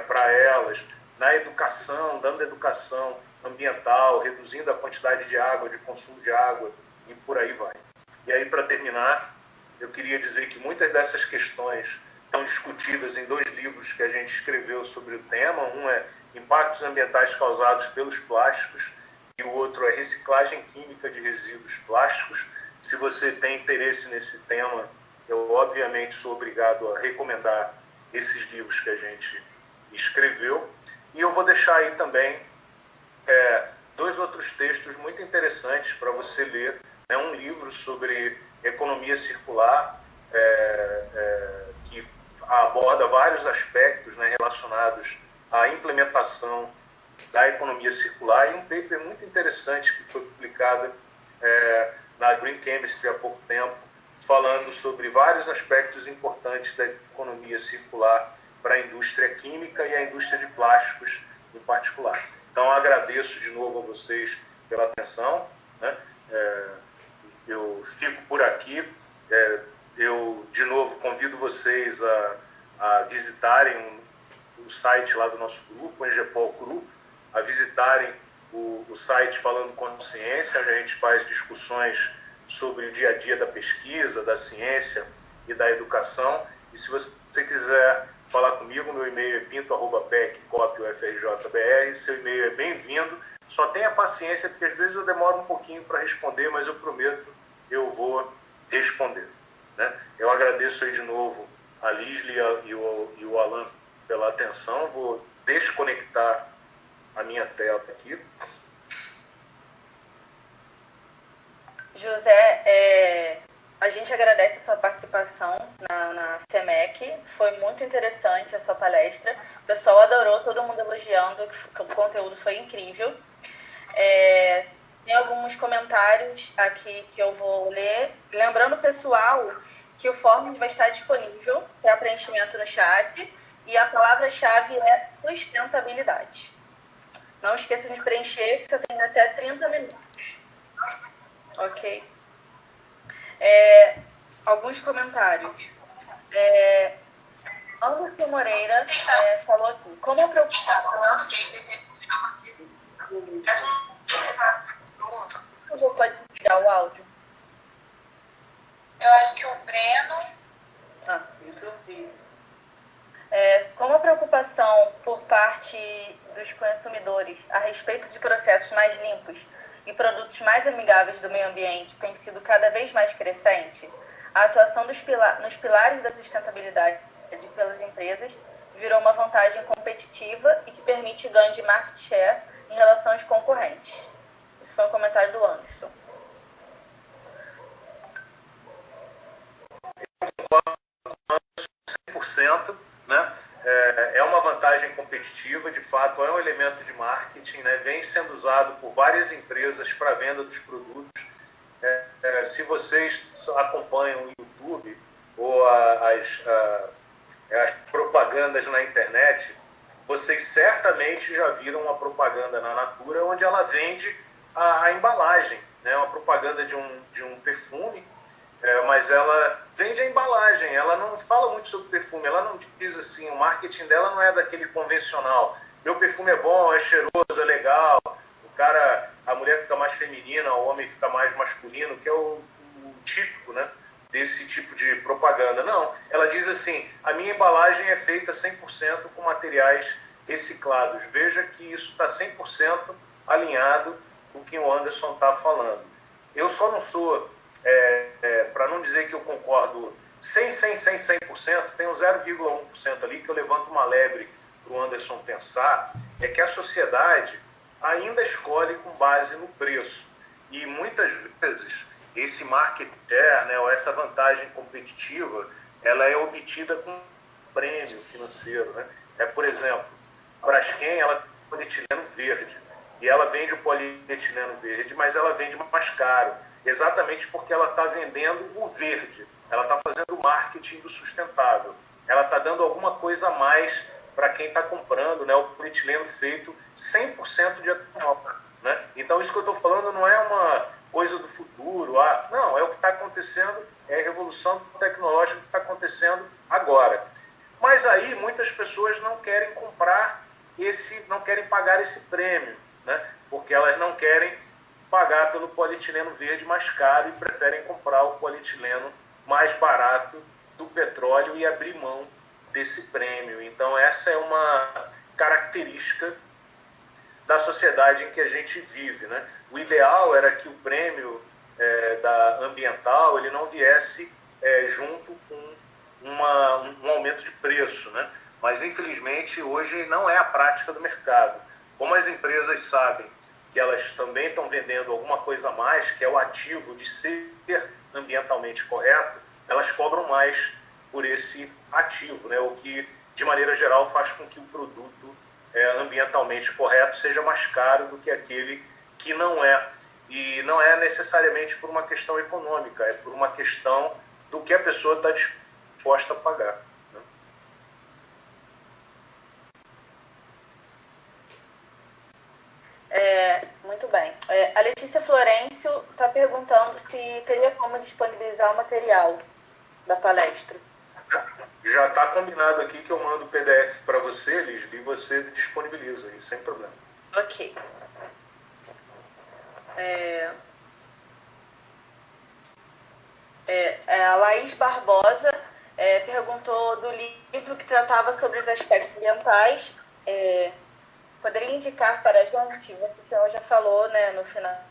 para elas, na educação, dando educação ambiental, reduzindo a quantidade de água, de consumo de água, e por aí vai. E aí, para terminar, eu queria dizer que muitas dessas questões estão discutidas em 2 livros que a gente escreveu sobre o tema. Um é Impactos Ambientais Causados pelos Plásticos e o outro é Reciclagem Química de Resíduos Plásticos. Se você tem interesse nesse tema, eu obviamente obviamente, sou obrigado a recomendar esses livros que a gente escreveu. E eu vou deixar aí também dois outros textos muito interessantes para você ler. É um livro sobre economia circular, que aborda vários aspectos, né, relacionados à implementação da economia circular, e um paper muito interessante que foi publicado na Green Chemistry há pouco tempo, falando sobre vários aspectos importantes da economia circular para a indústria química e a indústria de plásticos em particular. Então, agradeço de novo a vocês pela atenção, né? Eu fico por aqui. Eu, de novo, convido vocês a visitarem o site lá do nosso grupo, o Engepol Group, a visitarem o site Falando com Ciência, onde a gente faz discussões sobre o dia a dia da pesquisa, da ciência e da educação. E se você quiser falar comigo, meu e-mail é pinto@pec.ufrjbr, seu e-mail é bem-vindo. Só tenha paciência, porque às vezes eu demoro um pouquinho para responder, mas eu prometo, eu vou responder, né? Eu agradeço aí de novo a Lisli e o Alan pela atenção. Vou desconectar a minha tela aqui. José, a gente agradece a sua participação na CEMEC. Foi muito interessante a sua palestra. O pessoal adorou, todo mundo elogiando, que o conteúdo foi incrível. Tem alguns comentários aqui que eu vou ler. Lembrando, pessoal, que o fórum vai estar disponível para preenchimento no chat, e a palavra-chave é sustentabilidade. Não esqueça de preencher, que você tem até 30 minutos. Ok? Alguns comentários. Anderson Moreira falou aqui. Como a preocupação... Pode ligar o áudio? Eu acho que o Breno... Como a preocupação por parte dos consumidores a respeito de processos mais limpos e produtos mais amigáveis do meio ambiente tem sido cada vez mais crescente, a atuação nos pilares da sustentabilidade pelas empresas virou uma vantagem competitiva e que permite ganho de market share em relação aos concorrentes. Esse foi um comentário do Anderson. Né? É uma vantagem competitiva, de fato, é um elemento de marketing, né? Vem sendo usado por várias empresas para a venda dos produtos. Se vocês acompanham o YouTube ou as propagandas na internet, vocês certamente já viram uma propaganda na Natura onde ela vende a embalagem, né? Uma propaganda de um perfume, mas ela vende a embalagem, ela não fala muito sobre perfume, ela não diz assim, o marketing dela não é daquele convencional. Meu perfume é bom, é cheiroso, é legal, a mulher fica mais feminina, o homem fica mais masculino, que é o típico, né, desse tipo de propaganda. Não, ela diz assim, a minha embalagem é feita 100% com materiais reciclados. Veja que isso está 100% alinhado com o que o Anderson está falando. Eu só não sou... para não dizer que eu concordo 100%, tem um 0,1% ali que eu levanto uma lebre para o Anderson pensar, é que a sociedade ainda escolhe com base no preço. E muitas vezes esse market share, né, ou essa vantagem competitiva, ela é obtida com um prêmio financeiro, né? Por exemplo, a Braskem, ela tem polietileno verde, e ela vende o polietileno verde, mas ela vende mais caro, exatamente porque ela está vendendo o verde, ela está fazendo o marketing do sustentável, ela está dando alguma coisa a mais para quem está comprando, né, o polietileno feito 100% de etanol, né? Então isso que eu estou falando não é uma coisa do futuro, não, é o que está acontecendo, é a revolução tecnológica que está acontecendo agora. Mas aí muitas pessoas não querem não querem pagar esse prêmio, né? Porque elas não querem pagar pelo polietileno verde mais caro e preferem comprar o polietileno mais barato do petróleo e abrir mão desse prêmio. Então essa é uma característica da sociedade em que a gente vive, né? O ideal era que o prêmio ambiental ele não viesse junto com aumento de preço, né? Mas, infelizmente, hoje não é a prática do mercado. Como as empresas sabem que elas também estão vendendo alguma coisa a mais, que é o ativo de ser ambientalmente correto, elas cobram mais por esse ativo, né? O que, de maneira geral, faz com que o produto ambientalmente correto seja mais caro do que aquele que não é. E não é necessariamente por uma questão econômica, é por uma questão do que a pessoa está disposta a pagar. Muito bem. A Letícia Florencio está perguntando se teria como disponibilizar o material da palestra. Já está combinado aqui que eu mando o PDF para você, Liz, e você disponibiliza, aí, sem problema. Ok. A Laís Barbosa perguntou do livro que tratava sobre os aspectos ambientais. Poderia indicar para a gente, o senhor já falou, né, no final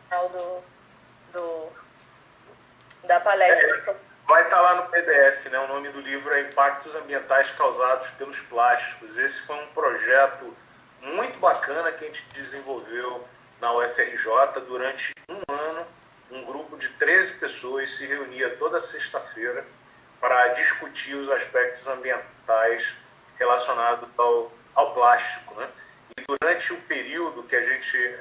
da palestra. Vai estar lá no PDF, né? O nome do livro é Impactos Ambientais Causados pelos Plásticos. Esse foi um projeto muito bacana que a gente desenvolveu na UFRJ durante um ano. Um grupo de 13 pessoas se reunia toda sexta-feira para discutir os aspectos ambientais relacionados ao plástico, né? E durante o período que a gente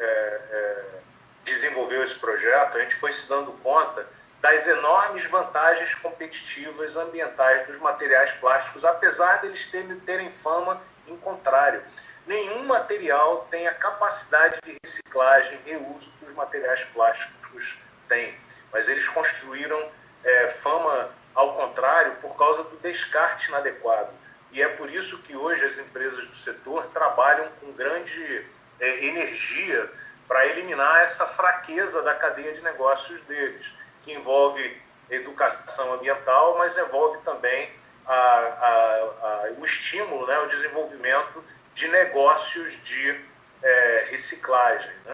desenvolveu esse projeto, a gente foi se dando conta das enormes vantagens competitivas ambientais dos materiais plásticos, apesar deles terem fama em contrário. Nenhum material tem a capacidade de reciclagem e reuso que os materiais plásticos têm, mas eles construíram fama ao contrário por causa do descarte inadequado. E é por isso que hoje as empresas do setor trabalham com grande energia para eliminar essa fraqueza da cadeia de negócios deles, que envolve educação ambiental, mas envolve também o estímulo, né, o desenvolvimento de negócios de reciclagem, né?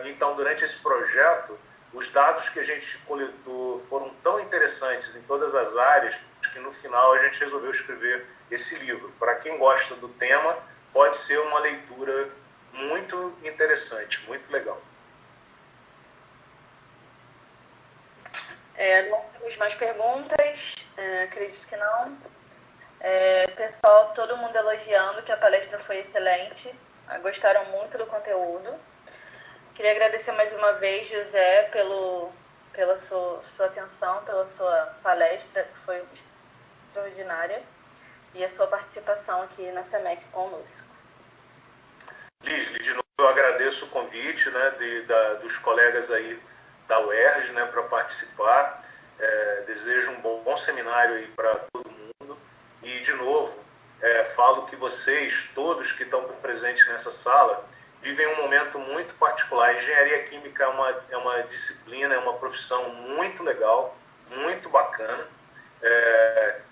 Então, durante esse projeto, os dados que a gente coletou foram tão interessantes em todas as áreas que no final a gente resolveu escrever esse livro. Para quem gosta do tema, pode ser uma leitura muito interessante, muito legal. Não temos mais perguntas, acredito que não. Pessoal, todo mundo elogiando que a palestra foi excelente, gostaram muito do conteúdo. Queria agradecer mais uma vez, José, pela sua atenção, pela sua palestra, que foi extraordinária, e a sua participação aqui na SEMEC conosco. Liz, de novo eu agradeço o convite, né, dos colegas aí da UERJ, né, para participar. Desejo um bom seminário aí para todo mundo. E, de novo, falo que vocês, todos que estão presentes nessa sala, vivem um momento muito particular. A engenharia química é uma disciplina, é uma profissão muito legal, muito bacana.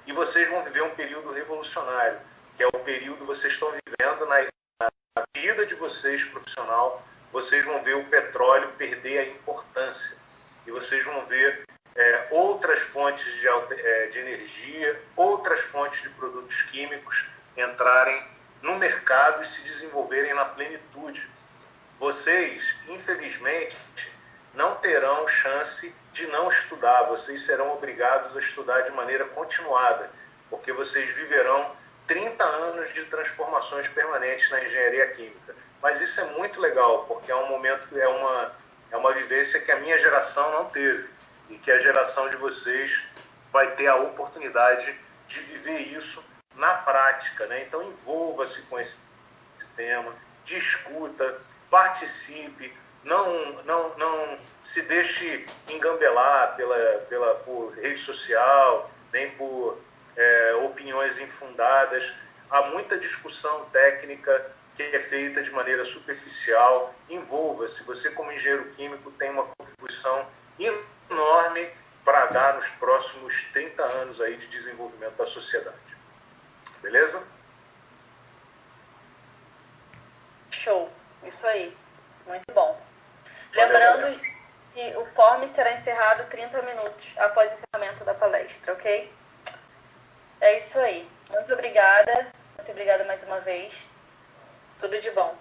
E vocês vão viver um período revolucionário, que é o período que vocês estão vivendo na vida de vocês profissional. Vocês vão ver o petróleo perder a importância e vocês vão ver outras fontes de energia, outras fontes de produtos químicos entrarem no mercado e se desenvolverem na plenitude. Vocês, infelizmente, não terão chance de não estudar, vocês serão obrigados a estudar de maneira continuada, porque vocês viverão 30 anos de transformações permanentes na engenharia química. Mas isso é muito legal, porque é um momento, é uma vivência que a minha geração não teve, e que a geração de vocês vai ter a oportunidade de viver isso na prática, né? Então envolva-se com esse tema, discuta, participe, não se deixe engambelar por rede social, nem por opiniões infundadas. Há muita discussão técnica que é feita de maneira superficial. Envolva-se. Você, como engenheiro químico, tem uma contribuição enorme para dar nos próximos 30 anos aí de desenvolvimento da sociedade. Beleza? Show. Isso aí. Muito bom. Lembrando que o form será encerrado 30 minutos após o encerramento da palestra, ok? isso aí. Muito obrigada mais uma vez. Tudo de bom.